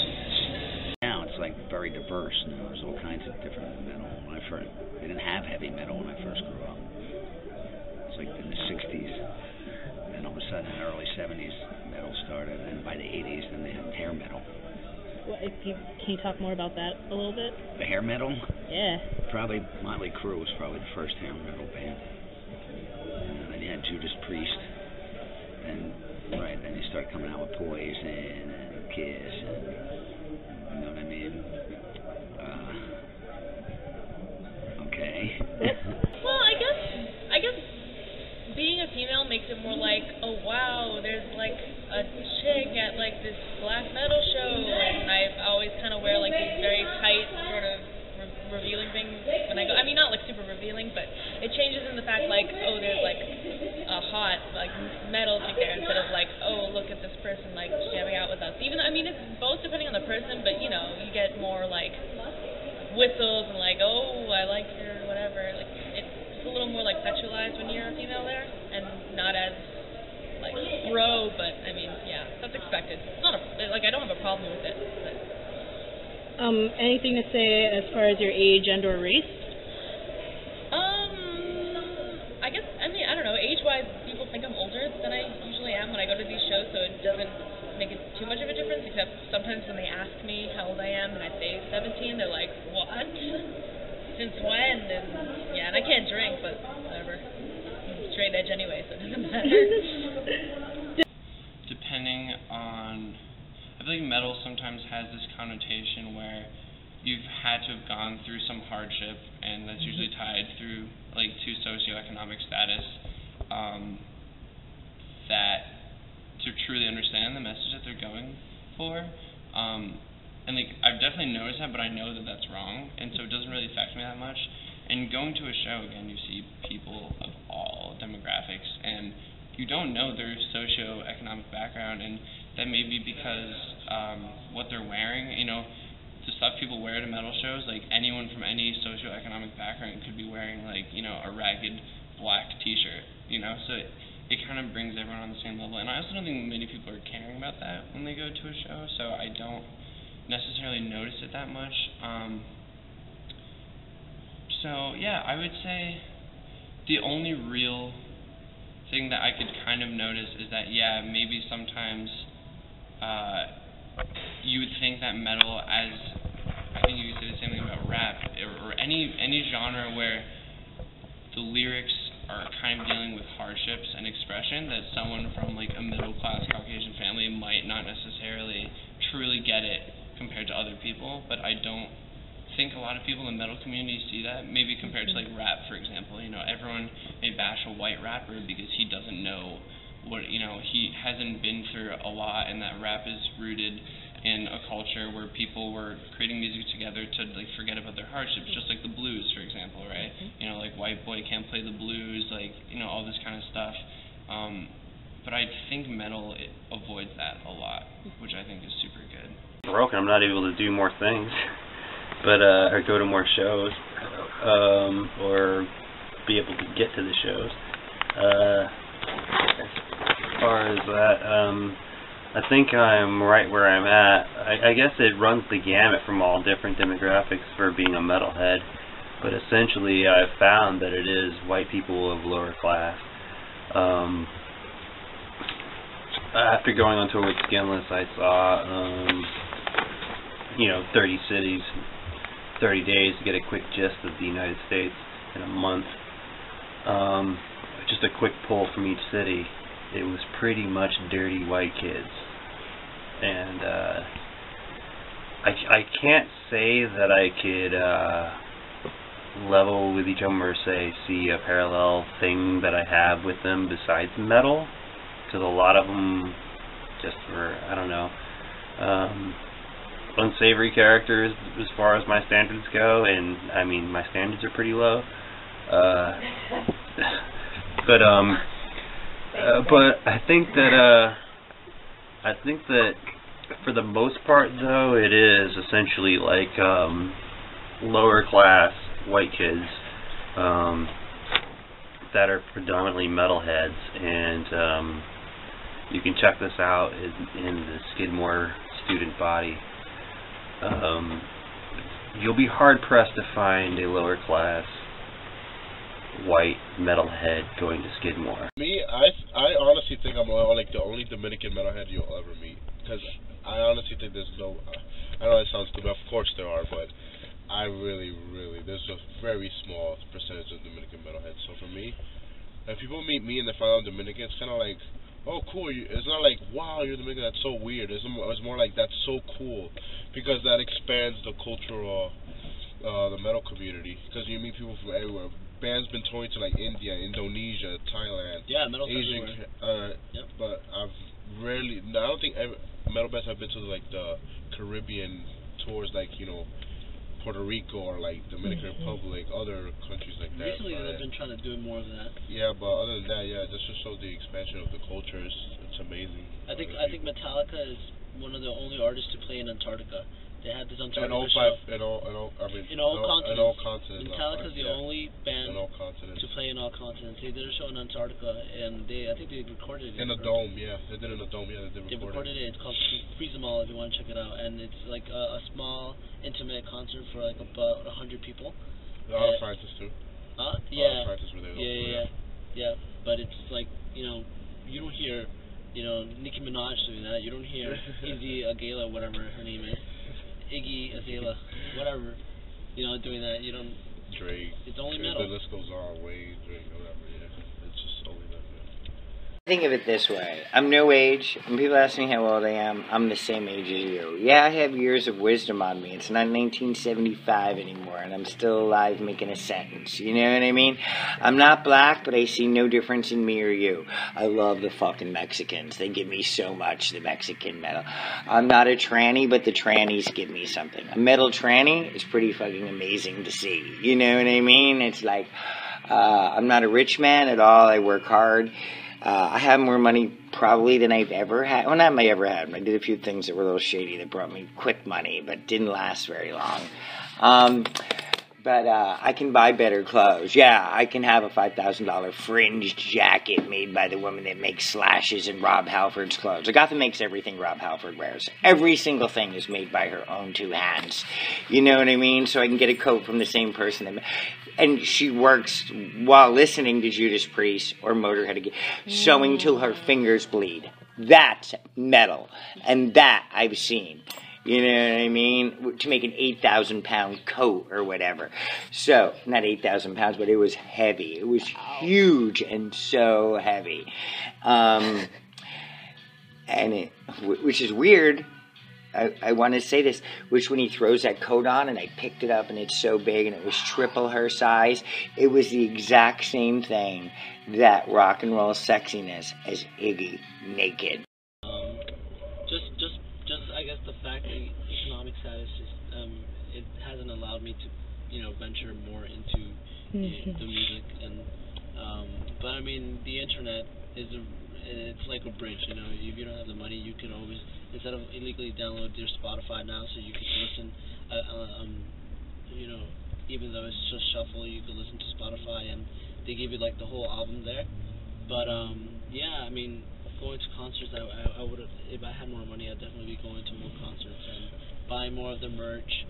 Now it's like very diverse. Now there's all kinds of different metal. They didn't have heavy metal when I first grew up. It's like in the 60s, and all of a sudden in the early 70s metal started, and by the 80s then they had hair metal. Well, can you talk more about that a little bit? The hair metal? Yeah. Probably Motley Crue was probably the first hair metal band. And then you had Judas Priest, and then you start coming out with Poison and Kiss, and you know what I mean? Okay. Well, I guess being a female makes it more like, oh wow, there's like a chick at like this black metal show, and I always kind of wear like these very tight sort of revealing things when I go. I mean, not like super revealing, but it changes in the fact like, oh, there's like a hot like metal chick there instead of like, oh, look at this person like jamming out with us. Even though, I mean, it's both depending on the person, but you know, you get more like whistles and like, oh, I like your whatever. Like it's a little more like sexualized when you're a female there, and not as like bro, but I mean, yeah, that's expected. It's not like I don't have a problem with it. But. Anything to say as far as your age and or race? I guess, I mean, I don't know, age-wise, people think I'm older than am when I go to these shows, so it doesn't make it too much of a difference, except sometimes when they ask me how old I am and I say 17, they're like, what? Since when? And yeah, and I can't drink, but whatever. I'm straight edge anyway, so it doesn't matter. Depending on, I feel like metal sometimes has this connotation where you've had to have gone through some hardship, and that's usually tied through like to socio-economic status, that to truly understand the message that they're going for. And like I've definitely noticed that, but I know that that's wrong, and so it doesn't really affect me that much. And going to a show, again, you see people of all demographics, and you don't know their socio-economic background, and that may be because what they're wearing, you know, the stuff people wear to metal shows, like anyone from any socio-economic background could be wearing, like, you know, a ragged black t-shirt, you know, so it kind of brings everyone on the same level. And I also don't think many people are caring about that when they go to a show, so I don't necessarily notice it that much. So yeah, I would say the only real thing that I could kind of notice is that, yeah, maybe sometimes you would think that metal, as I think you could say the same thing about rap or any genre where the lyrics are kind of dealing with hardships and expression, that someone from like a middle class Caucasian family might not necessarily truly get it compared to other people. But I don't think a lot of people in the metal community see that, maybe compared to like rap, for example. You know, everyone may bash a white rapper because he doesn't know what, you know, he hasn't been through a lot, and that rap is rooted in a culture where people were creating music together to like forget about their hardships, just like the blues, for example, right? You know, like white boy can't play the blues, like, you know, all this kind of stuff. But I think metal, it avoids that a lot, which I think is super good. Broken, I'm not able to do more things, but or go to more shows, or be able to get to the shows. As far as that, I think I'm right where I'm at. I guess it runs the gamut from all different demographics for being a metalhead, but essentially I've found that it is white people of lower class. After going on tour with Skinless, I saw, 30 cities, 30 days to get a quick gist of the United States in a month. Just a quick pull from each city. It was pretty much dirty white kids. And I can't say that I could level with each of them or see a parallel thing that I have with them besides metal, because a lot of them just were, I don't know, unsavory characters as far as my standards go, and I mean my standards are pretty low. But I think that for the most part, though, it is essentially like lower class white kids that are predominantly metalheads, and you can check this out in the Skidmore student body. You'll be hard pressed to find a lower class white metalhead going to Skidmore. Me, I honestly think I'm like the only Dominican metalhead you'll ever meet, because I honestly think there's no, I know that sounds stupid, of course there are, but I really, there's a very small percentage of Dominican metalheads. So for me, if people meet me and they find out I'm Dominican, it's kind of like, oh cool, it's not like, wow, you're Dominican, that's so weird. It's more like, that's so cool, because that expands the cultural, the metal community, because you meet people from everywhere. Bands been touring to like India, Indonesia, Thailand, metal Asian, yep. But I don't think metal bands have been to like the Caribbean tours, like, you know, Puerto Rico or like Dominican Republic, other countries like that. Recently they've been trying to do more of that. Yeah, but other than that, yeah, this just shows the expansion of the culture. It's amazing. I think Metallica is one of the only artists to play in Antarctica. They had this Antarctica in all continents. Metallica is the only band to play in all continents. They did a show in Antarctica, and I think they recorded it. In a dome, yeah. They did it in a dome, yeah. They recorded it. It's called Freeze 'Em All if you want to check it out. And it's like a small, intimate concert for like about 100 people. A lot of scientists too. Yeah. A lot of scientists were there. Yeah. But it's like, you know, you don't hear you know, Nicki Minaj doing that. You don't hear Iggy Azalea, whatever her name is, Iggy Azalea, whatever, you know, doing that. You don't. Drake. It's only metal. The list goes on. Wade, Drake, whatever. Yeah, it's just only that. Think of it this way. I'm no age. When people ask me how old I am, I'm the same age as you. Yeah, I have years of wisdom on me. It's not 1975 anymore, and I'm still alive making a sentence. You know what I mean? I'm not black, but I see no difference in me or you. I love the fucking Mexicans. They give me so much, the Mexican metal. I'm not a tranny, but the trannies give me something. A metal tranny is pretty fucking amazing to see. You know what I mean? It's like, I'm not a rich man at all. I work hard. I have more money probably than I've ever had. Well, not ever had. I did a few things that were a little shady that brought me quick money, but didn't last very long. But I can buy better clothes. Yeah, I can have a $5,000 fringed jacket made by the woman that makes slashes in Rob Halford's clothes. Agatha makes everything Rob Halford wears. Every single thing is made by her own two hands. You know what I mean? So I can get a coat from the same person. And she works while listening to Judas Priest or Motorhead again, sewing till her fingers bleed. That's metal. And that I've seen. You know what I mean? To make an 8,000-pound coat or whatever. So, not 8,000 pounds, but it was heavy. It was huge and so heavy. Which is weird. I want to say this, which when he throws that coat on and I picked it up and it's so big and it was triple her size, it was the exact same thing, that rock and roll sexiness as Iggy naked. Just I guess the fact that economic status is, it hasn't allowed me to, you know, venture more into the music and, but I mean, the internet it's like a bridge, you know. If you don't have the money, you can always, instead of illegally download your Spotify now, so you can listen, you know, even though it's just shuffle, you can listen to Spotify, and they give you like the whole album there. But yeah, I mean, going to concerts, I would, if I had more money, I'd definitely be going to more concerts and buying more of the merch,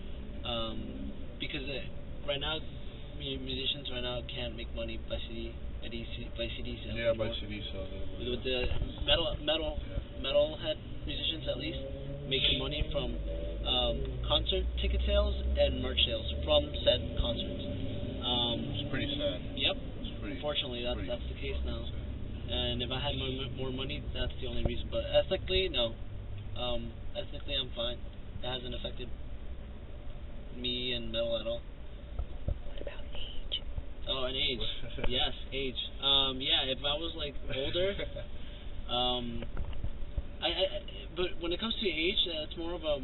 because right now, musicians right now can't make money by CD sales. Yeah, by CD sales. With the metalhead musicians, at least, making money from concert ticket sales and merch sales from said concerts. It's pretty sad. Yep. Unfortunately, that's the case now. And if I had more money, that's the only reason. But ethically, no. Ethically, I'm fine. It hasn't affected me and metal at all. What about age? Oh, and age. Yes, age. Yeah, if I was like older, but when it comes to age, it's more of a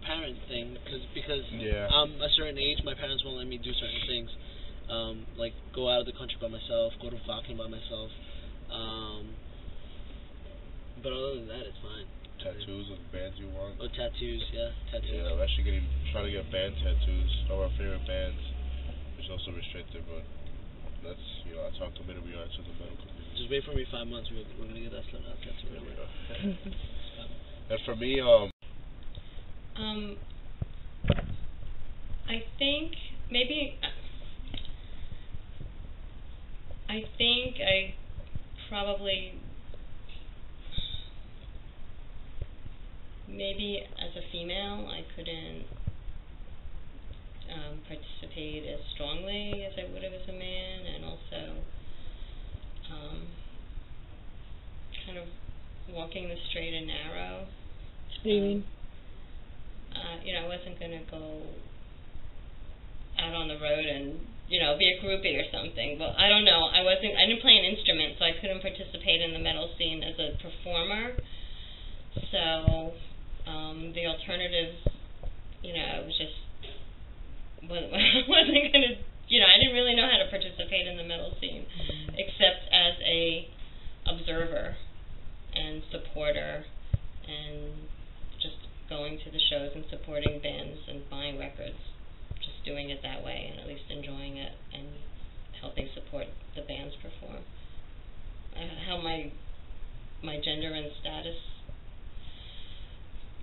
parent thing, because I'm a certain age, my parents won't let me do certain things, like go out of the country by myself, go to Vaudeville by myself. But other than that, it's fine. Tattoos of bands you want? Oh, tattoos, yeah, tattoos. Yeah, I'm actually trying to get band tattoos of our favorite bands, which is also restricted, but that's, you know, I talked to Minimum to the medical community. Just wait for me 5 months, we're going to get that tattoo. There we go. And for me, I think maybe, I probably, maybe as a female, I couldn't participate as strongly as I would have as a man, and also kind of walking the straight and narrow. What do you mean? You know, I wasn't going to go out on the road and, you know, be a groupie or something. But I don't know. I didn't play an instrument, so I couldn't participate in the metal scene as a performer. So the alternatives, you know, I was just wasn't going to, you know, I didn't really know how to participate in the metal scene, except as a observer and supporter, and just going to the shows and supporting bands and buying records, just doing it that way, and at least enjoying it and helping support the bands perform. How my gender and status,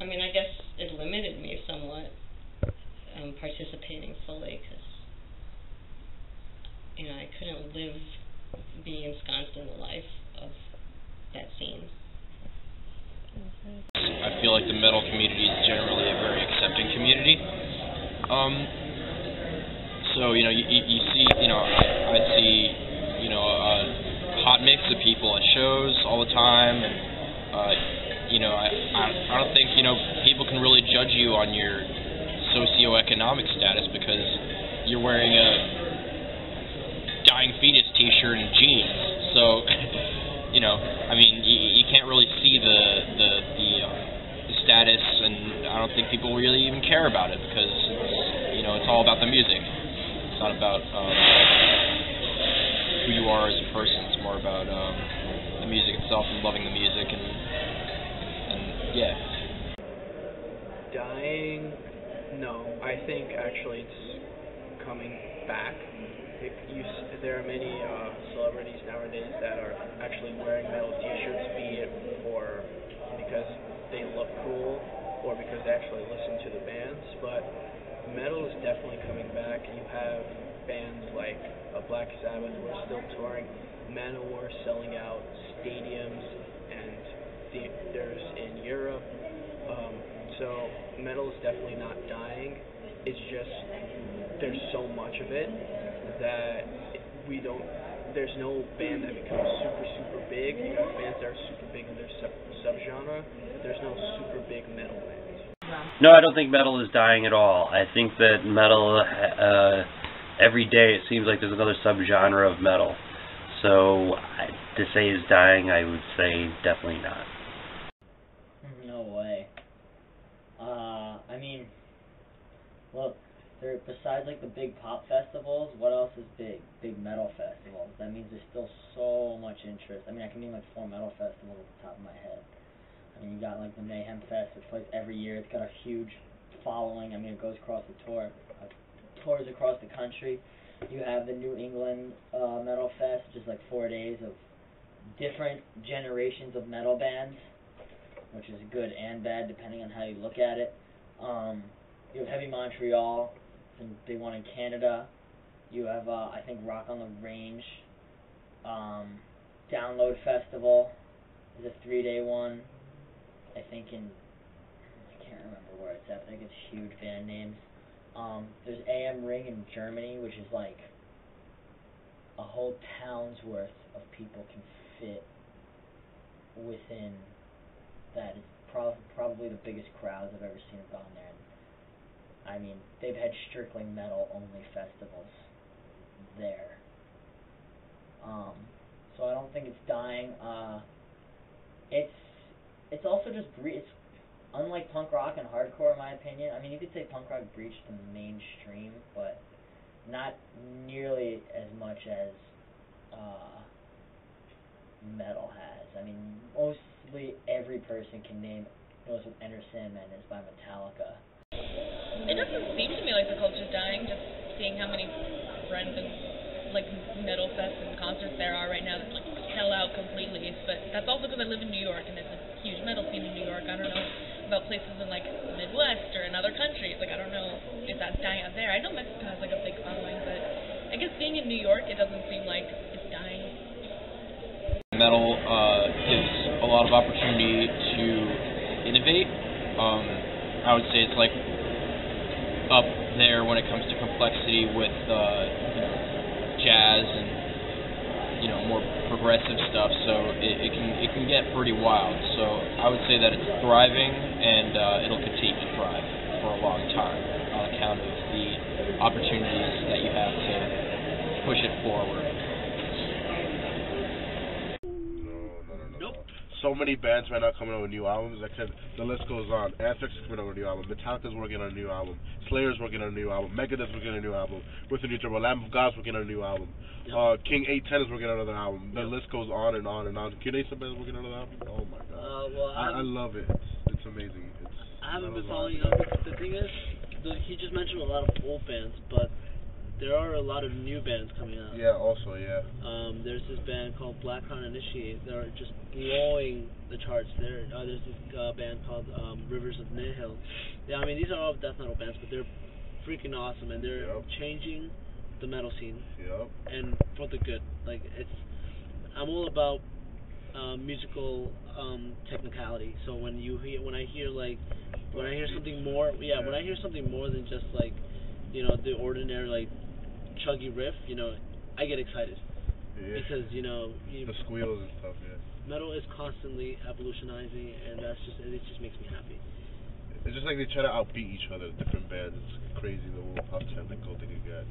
I mean, I guess it limited me somewhat, participating fully, because, you know, I couldn't be ensconced in the life of that scene. I feel like the metal community is generally a very accepting community. So you see, I see, a hot mix of people at shows all the time, and I don't think people can really judge you on your socio-economic status because you're wearing a dying fetus T-shirt and jeans. So you can't really see the status, and I don't think people really even care about it because it's all about the music. It's not about who you are as a person. It's more about the music itself and loving the music and yeah. Dying? No, I think actually it's coming back. There are many celebrities nowadays that are actually wearing metal T-shirts, be it because they look cool or because they actually listen to the bands. But metal is definitely coming back. You have bands like Black Sabbath who are still touring, Manowar selling out stadiums and theaters in Europe. So metal is definitely not dying. It's just there's so much of it that there's no band that becomes super big. You have bands that are super big in their subgenre, but there's no super big metal bands. No, I don't think metal is dying at all. I think that metal, every day it seems like there's another subgenre of metal. So to say it's dying, I would say definitely not. No way. Look, besides like the big pop festivals, what else is big? Big metal festivals. That means there's still so much interest. I can name like 4 metal festivals at the top of my head. You got like the Mayhem Fest, which plays every year. It's got a huge following. It goes across the tours across the country. You have the New England Metal Fest, which is like 4 days of different generations of metal bands, which is good and bad depending on how you look at it. You have Heavy Montreal, it's a big one in Canada. You have, I think, Rock on the Range. Download Festival is a 3-day one. I think I can't remember where it's at, but I think it's huge band names. There's AM Ring in Germany, which is like a whole town's worth of people can fit within that. It's probably the biggest crowds I've ever seen have gone there. They've had strictly metal-only festivals there. So I don't think it's dying. It's also just it's unlike punk rock and hardcore, in my opinion. You could say punk rock breached the mainstream, but not nearly as much as metal has. Mostly every person knows what Enter Sandman is by Metallica. It doesn't seem to me like the culture's dying, just seeing how many friends and metal fests and concerts there are right now that sell out completely. But that's also because I live in New York and there's a huge metal scene in New York. I don't know about places in the Midwest or in other countries. I don't know if that's dying out there. I know Mexico has a big following, but I guess being in New York, it doesn't seem like it's dying. Metal gives a lot of opportunity to innovate. I would say it's up there when it comes to complexity with jazz and more progressive stuff. So it can get pretty wild. So I would say that it's thriving and it'll continue to thrive for a long time on account of the opportunities that you have to push it forward. So many bands right now coming out with new albums. The list goes on. Anthrax is coming out with a new album. Metallica's working on a new album. Slayer's working on a new album. Megadeth's working on a new album. With a new drummer. Lamb of God's working on a new album. King 810 is working on another album. The list goes on and on and on. Can you name some bands working on another album? Oh my god. I love it. It's amazing. I haven't been following up. The thing is, he just mentioned a lot of old bands, but there are a lot of new bands coming out. Yeah, also, yeah. There's this band called Black Crown Initiate. They're just blowing the charts. There's this band called Rivers of Nihil. Yeah, these are all death metal bands, but they're freaking awesome, and they're changing the metal scene. And for the good. I'm all about musical technicality. So when I hear something more, when I hear something more than just like, the ordinary like chuggy riff, I get excited. Yeah. Because the squeals and stuff. Yeah. Metal is constantly evolutionizing, and it just makes me happy. It's just like they try to outbeat each other, different bands. It's crazy the little pop technical they can get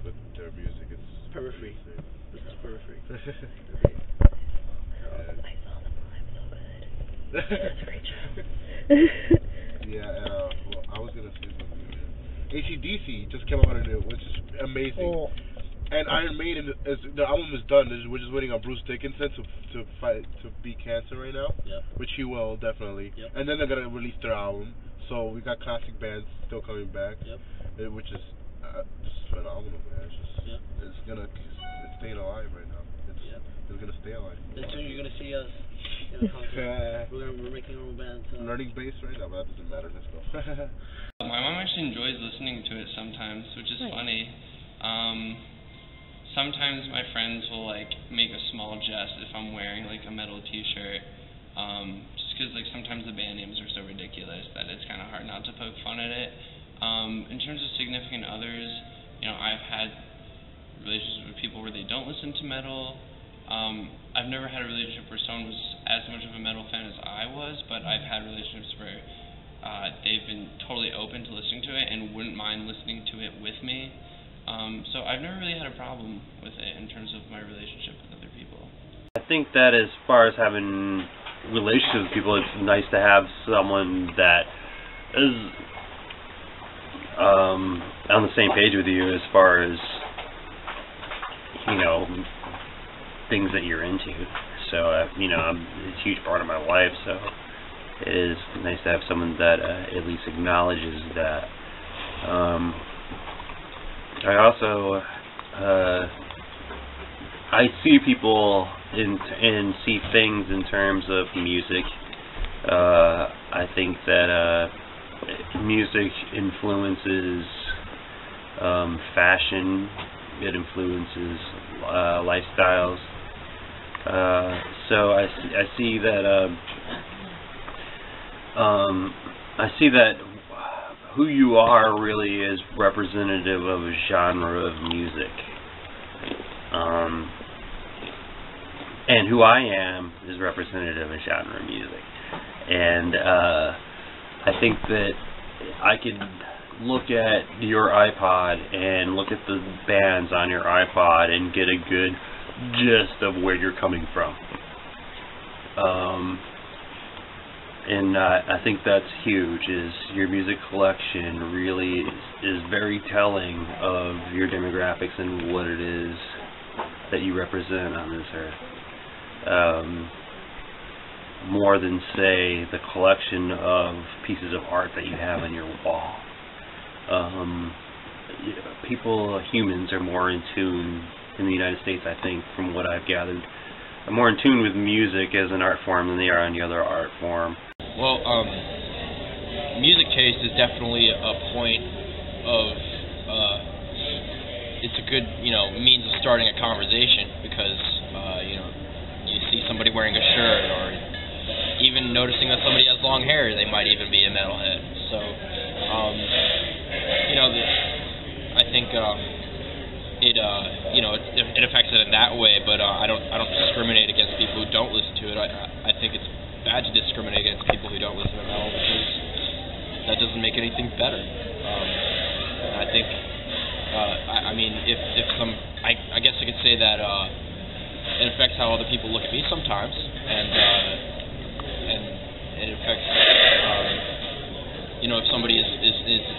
with their music. It's periphery. It's periphery. I saw them live so good. That's a great show. Yeah, and well, I was gonna say something. AC/DC just came out with it, which is amazing. Oh. And Iron Maiden, the album is done. We're just waiting on Bruce Dickinson to beat cancer right now. Yep. Which he will definitely. Yep. And then they're gonna release their album. So we got classic bands still coming back. Yep. Which is just phenomenal, man. It's staying alive right now. It's gonna stay alive. And soon you're gonna see us. We're making our own band. So. Learning bass right now, but that doesn't matter. Let's go. My mom actually enjoys listening to it sometimes, which is funny. Sometimes my friends will like make a small jest if I'm wearing like a metal T-shirt, just because like sometimes the band names are so ridiculous that it's kind of hard not to poke fun at it. In terms of significant others, I've had relationships with people where they don't listen to metal. I've never had a relationship where someone was as much of a metal fan as I was, but I've had relationships where they've been totally open to listening to it and wouldn't mind listening to it with me. So I've never really had a problem with it in terms of my relationship with other people. I think that as far as having relationships with people, it's nice to have someone that is on the same page with you as far as, things that you're into. So, it's a huge part of my life, so it is nice to have someone that at least acknowledges that. I also I see people and see things in terms of music. I think that music influences fashion. It influences lifestyles. So I see that who you are really is representative of a genre of music. And who I am is representative of a genre of music. And I think that I could look at your iPod and look at the bands on your iPod and get a good gist of where you're coming from. And I think that's huge, is your music collection really is very telling of your demographics and what it is that you represent on this earth. More than, say, the collection of pieces of art that you have on your wall. Humans are more in tune in the United States, I think, from what I've gathered, are more in tune with music as an art form than they are any other art form. Well, music taste is definitely a point of, it's a good, means of starting a conversation, because, you see somebody wearing a shirt, or even noticing that somebody has long hair, they might even be a metalhead. So, I think, it affects it in that way, but I don't discriminate against people who don't listen to it. I think it's bad to discriminate against people who don't listen to metal, because that doesn't make anything better. And I think, I guess I could say that it affects how other people look at me sometimes, and it affects, if somebody is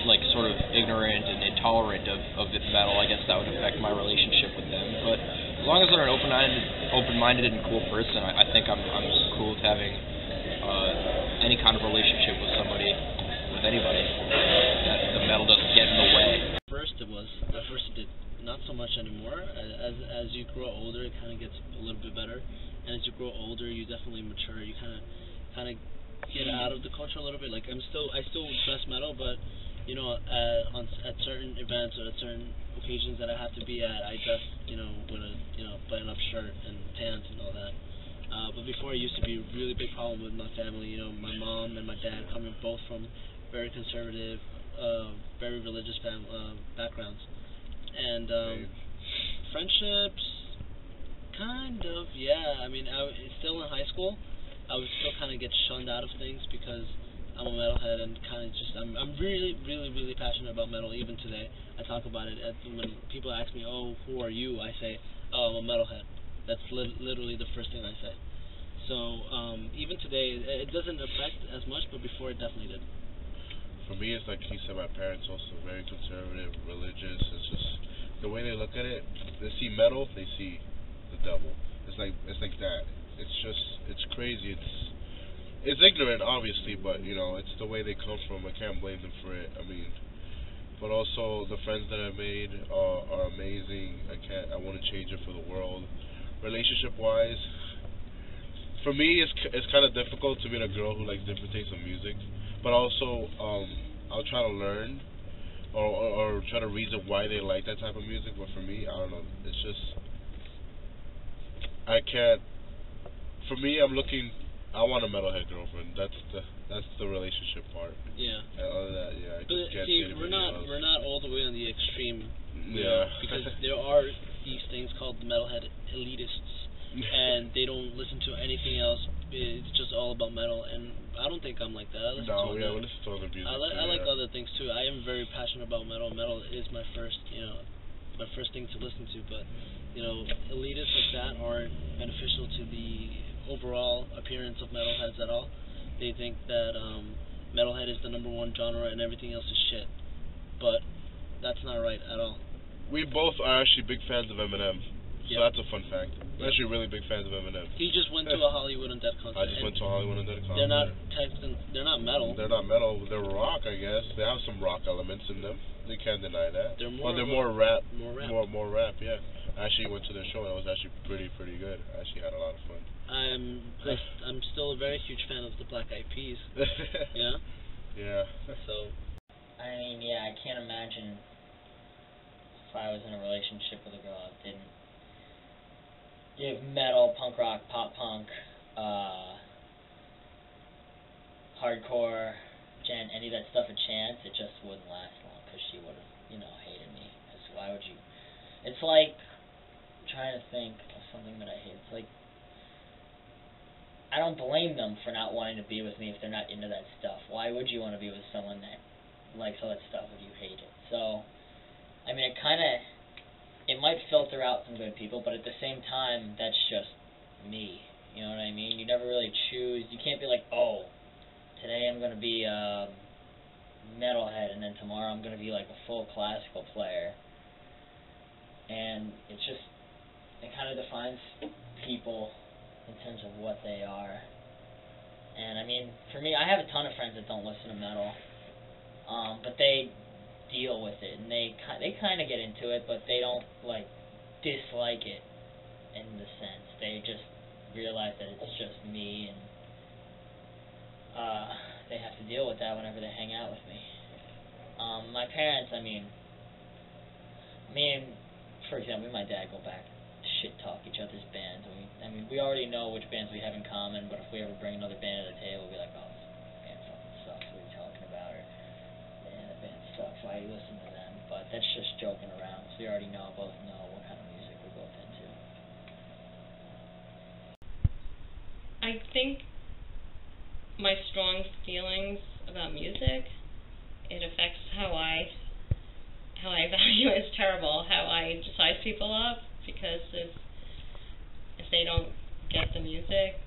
like sort of ignorant and intolerant of metal, I guess that would affect my relationship with them. But as long as they're an open-minded and cool person, I think I'm cool with having any kind of relationship with anybody. That the metal doesn't get in the way. At first it did not so much anymore. As you grow older, it kind of gets a little bit better, and as you grow older, you definitely mature. You kind of get out of the culture a little bit. Like I still dress metal, but at certain events or at certain occasions that I have to be at, I dress with a button-up shirt and pants and all that. But before, it used to be a really big problem with my family. You know, my mom and my dad coming both from very conservative, very religious backgrounds, and friendships, kind of, yeah. I mean, still in high school, I would still kind of get shunned out of things because I'm a metalhead and kind of just I'm really, really, really passionate about metal. Even today, I talk about it. When people ask me, "Oh, who are you?" I say, "Oh, I'm a metalhead." That's literally the first thing I say. So even today, it doesn't affect as much, but before it definitely did. For me, it's like he said. My parents also very conservative, religious. It's just the way they look at it. They see metal, they see the devil. It's like that. It's crazy. It's ignorant, obviously, but you know, it's the way they come from. I can't blame them for it. I mean, but also the friends that I've made are amazing. I want to change it for the world. Relationship-wise, for me, it's kind of difficult to meet a girl who likes different tastes of music, but also I'll try to learn or try to reason why they like that type of music. But for me, I don't know. It's just I can't. For me, I want a metalhead girlfriend. That's the relationship part. Yeah. And other than that, yeah. I But just can't see, see we're not all the way on the extreme. Yeah. Because there are these things called metalhead elitists, and they don't listen to anything else. It's just all about metal, and I don't think I'm like that. we listen to other music. I like other things too. I am very passionate about metal. Metal is my first thing to listen to. But elitists like that aren't beneficial to the overall appearance of metalheads at all. They think that metalhead is the #1 genre and everything else is shit. But that's not right at all. We both are actually big fans of Eminem. So that's a fun fact. We're actually really big fans of Eminem. He just went to a Hollywood Undead concert. I just went to a Hollywood Undead concert. They're not metal. They're not metal. They're rock, I guess. They have some rock elements in them. You can't deny that. They're more rap. More rap. Yeah. I actually went to their show and it was actually pretty good. I actually had a lot of fun. I'm still a very huge fan of the Black Eyed Peas. Yeah. Yeah. So. I mean, yeah, I can't imagine if I was in a relationship with a girl that didn't give metal, punk rock, pop punk, hardcore, any of that stuff a chance. It just wouldn't last long because she would have, hated me. Because why would you? It's like I'm trying to think of something that I hate. It's like I don't blame them for not wanting to be with me if they're not into that stuff. Why would you want to be with someone that likes all that stuff if you hate it? So, I mean, it might filter out some good people, but at the same time, that's just me. You know what I mean? You never really choose. You can't be like, oh, today I'm going to be a metalhead, and then tomorrow I'm going to be like a full classical player. And it kind of defines people in terms of what they are. And I mean, for me, I have a ton of friends that don't listen to metal, but they deal with it, and they kind of get into it, but they don't dislike it in the sense. They just realize that it's just me, and they have to deal with that whenever they hang out with me. My parents, I mean, for example, me and my dad go back shit talk each other's bands. We already know which bands we have in common, but if we ever bring another band to the table, we'll be like, oh, this band fucking sucks, what are you talking about? Or, man, that band sucks, why are you listening to them? But that's just joking around, because we already both know what kind of music we're both into. I think my strong feelings about music, it affects how I value is terrible, how I size people up, because if they don't get the music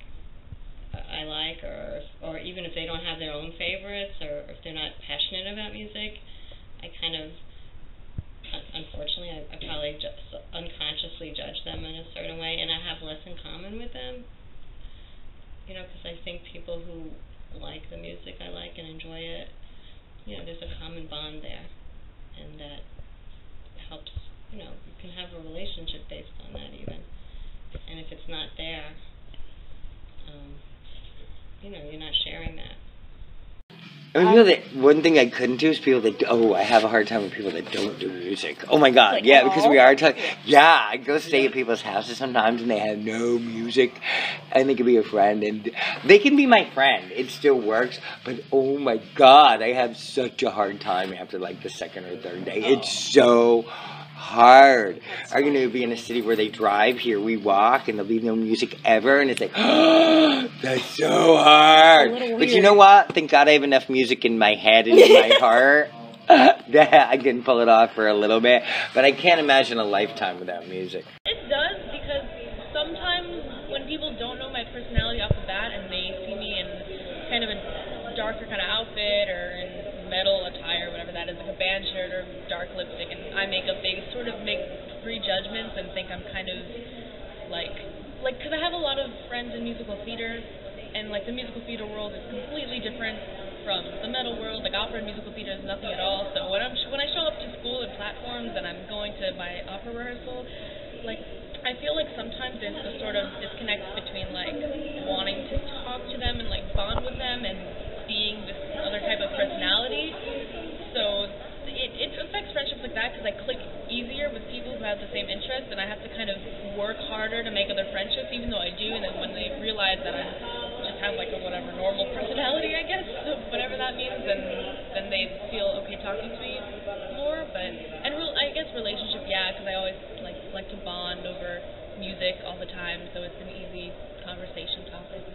I like, or even if they don't have their own favorites, or if they're not passionate about music, I kind of, unfortunately, I probably just unconsciously judge them in a certain way, and I have less in common with them, because I think people who like the music I like and enjoy it, there's a common bond there, and that helps, you can have a relationship based on that even. And if it's not there, you're not sharing that. I mean, people that, one thing I couldn't do is people that, I have a hard time with people that don't do music. Oh my God, Like, yeah, because we are talking, I go stay at people's houses sometimes and they have no music, and they can be a friend, and they can be my friend, it still works, but oh my God, I have such a hard time after like the second or third day. It's so hard. Are you going to be in a city where they drive? Here we walk and there'll be no music ever, and it's like, that's so hard. But you know what? Thank God I have enough music in my head and in my heart that I can pull it off for a little bit. But I can't imagine a lifetime without music. It does, because sometimes when people don't know my personality off the bat and they see me in kind of a darker kind of outfit or in metal attire, whatever that is, like a band shirt or dark lipstick and eye makeup, they sort of make prejudgments and think I'm kind of like, because I have a lot of friends in musical theater, and like the musical theater world is completely different from the metal world. Like opera and musical theater is nothing at all. So when I show up to school and platforms and I'm going to my opera rehearsal, like I feel like sometimes there's a sort of disconnect between like wanting to talk to them and like bond with them and being this other type of personality. So it affects friendships like that, because I click easier with people who have the same interests, and I have to kind of work harder to make other friendships, even though I do. And then when they realize that I just have like a whatever normal personality, I guess, whatever that means, then they feel okay talking to me more. But I guess relationship, because I always like to bond over music all the time, so it's an easy conversation topic.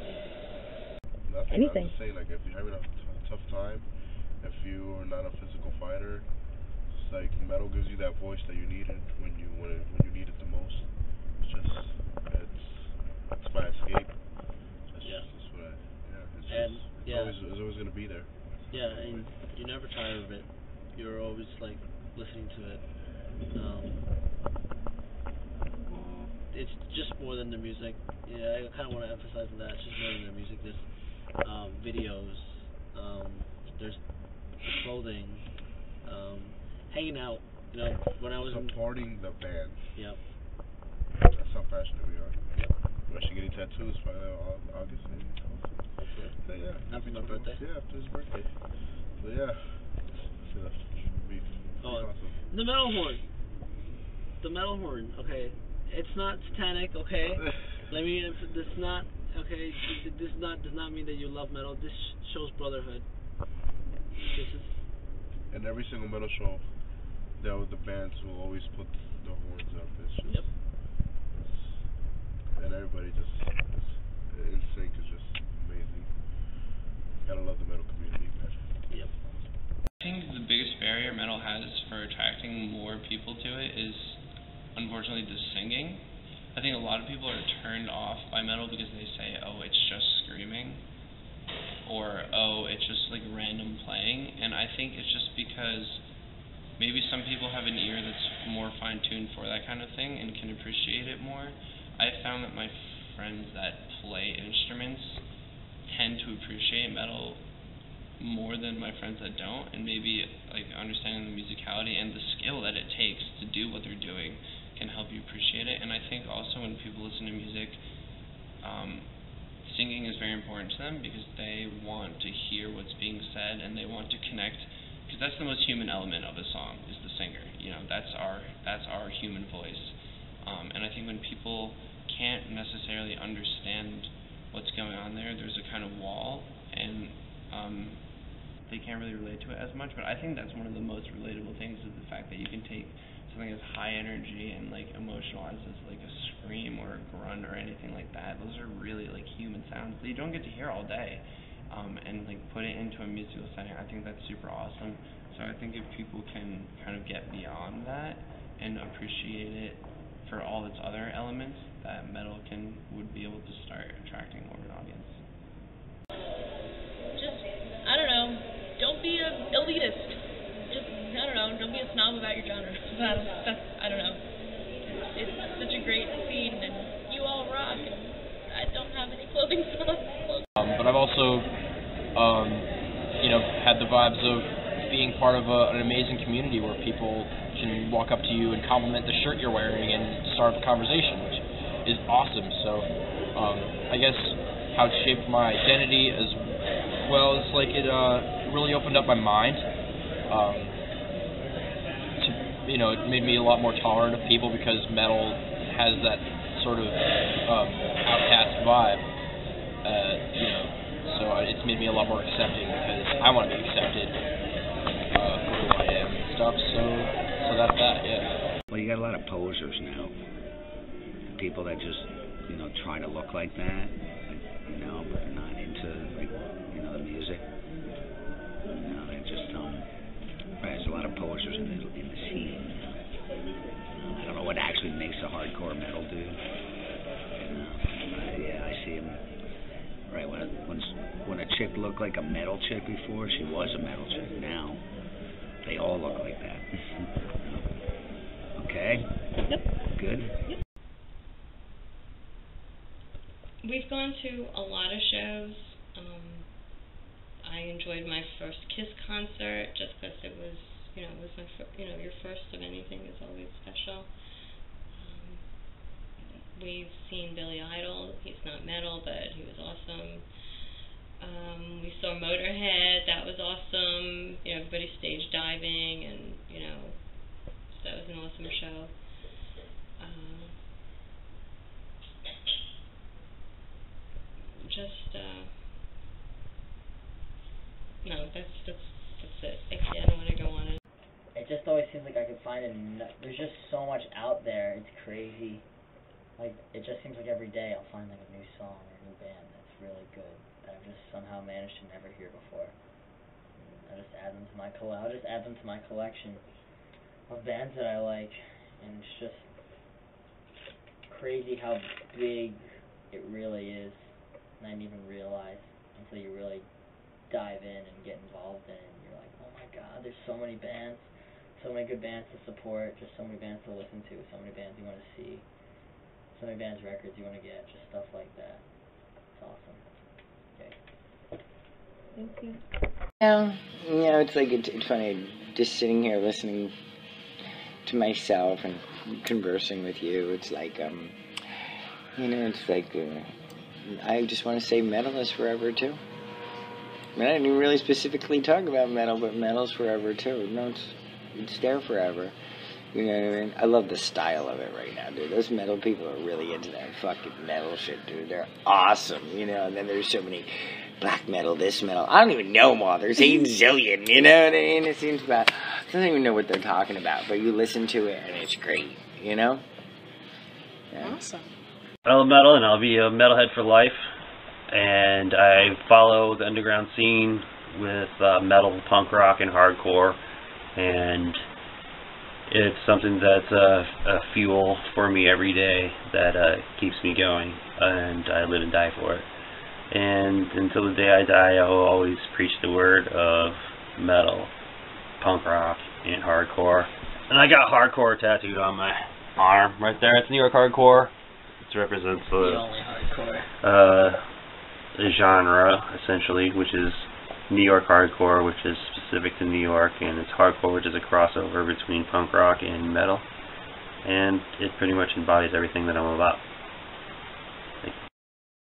Anything. I would say, like, if you're having a tough time, if you are not a physical fighter, it's like metal gives you that voice that you need when you need it the most. It's my escape. That's what it's always gonna be there. Yeah, and you never tire of it. You're always like listening to it. It's just more than the music. Yeah, I kind of want to emphasize that. It's just more than the music. There's videos, there's the clothing, hanging out. You know, when I was supporting the band. Yep. That's how passionate we are. Yep. We're actually getting tattoos by August. Hopefully. Yeah. After my birthday. Yeah, after his birthday. So yeah. So that should be awesome. The metal horn. The metal horn. Okay. It's not satanic. Okay. Let me. This not. Okay. This does not mean that you love metal. This shows brotherhood. This is. And every single metal show, the bands will always put the horns up. It's just. And everybody just in sync is just amazing. Gotta love the metal community, man. Yep. I think the biggest barrier metal has for attracting more people to it is, unfortunately, the singing. I think a lot of people are turned off by metal because they say, oh, it's just screaming, or oh, it's just like random playing. And I think it's just because maybe some people have an ear that's more fine-tuned for that kind of thing and can appreciate it more. I found that my friends that play instruments tend to appreciate metal more than my friends that don't, and maybe like understanding the musicality and the skill that it takes to do what they're doing can help you appreciate it. And I think also when people listen to music, singing is very important to them because they want to hear what's being said and they want to connect, because that's the most human element of a song, is the singer. You know, that's our human voice. And I think when people can't necessarily understand what's going on there's a kind of wall, and they can't really relate to it as much. But I think that's one of the most relatable things, is the fact that you can take something as high energy and like emotional as like a scream or a grunt or anything like that. Those are really like human sounds that you don't get to hear all day, and like put it into a musical setting. I think that's super awesome. So I think if people can kind of get beyond that and appreciate it for all its other elements, that metal would be able to start attracting more of an audience. Just, I don't know, don't be an elitist. Just, I don't know, don't be a snob about your genre. I don't know. It's such a great scene, and you all rock, and I don't have any clothing songs. But I've also, had the vibes of being part of an amazing community where people can walk up to you and compliment the shirt you're wearing and start a conversation, which is awesome. So I guess how it shaped my identity as well as like it really opened up my mind. It made me a lot more tolerant of people because metal has that sort of outcast vibe. So it's made me a lot more accepting because I want to be accepted for who I am and stuff. So that's that. Yeah. Well, you got a lot of posers now. People that just try to look like that, but they're not into the music. They just there's a lot of posers in the scene. I don't know what actually makes a hardcore metal dude. Yeah, I see him. Right, when a chick looked like a metal chick before, she was a metal chick. Now they all look like that. Okay. Yep. Good. Yep. We've gone to a lot of shows. I enjoyed my first Kiss concert just because it was my your first of anything is always special. We've seen Billy Idol. He's not metal, but he was awesome. We saw Motorhead. That was awesome. Everybody stage diving, and so that was an awesome show. No, that's it. I don't want to go on it. It just always seems like I could find there's just so much out there. It's crazy. Like, it just seems like every day I'll find like a new song or a new band that's really good that I've just somehow managed to never hear before. I'll just add them to my collection of bands that I like, and it's just crazy how big it really is. And I didn't even realize until you really dive in and get involved in it, and you're like, oh my god, there's so many bands, so many good bands to support, just so many bands to listen to, so many bands you want to see, so many bands' records you want to get, just stuff like that. It's awesome. Okay. Thank you. It's like it's funny just sitting here listening to myself and conversing with you. It's like it's like I just want to say metal is forever too. I mean, I didn't even really specifically talk about metal, but metal's forever too. No, it's there forever. You know what I mean? I love the style of it right now, dude. Those metal people are really into that fucking metal shit, dude. They're awesome, and then there's so many black metal, this metal. I don't even know them all. There's 8 zillion, you know what I mean? It seems about, I don't even know what they're talking about, but you listen to it and it's great, Yeah. Awesome. I love metal, and I'll be a metalhead for life. And I follow the underground scene with metal, punk rock, and hardcore, and it's something that's a fuel for me every day that keeps me going, and I live and die for it. And until the day I die, I will always preach the word of metal, punk rock, and hardcore. And I got hardcore tattooed on my arm right there. It's New York hardcore. It represents The only hardcore. The genre, essentially, which is New York hardcore, which is specific to New York, and it's hardcore, which is a crossover between punk rock and metal, and it pretty much embodies everything that I'm about.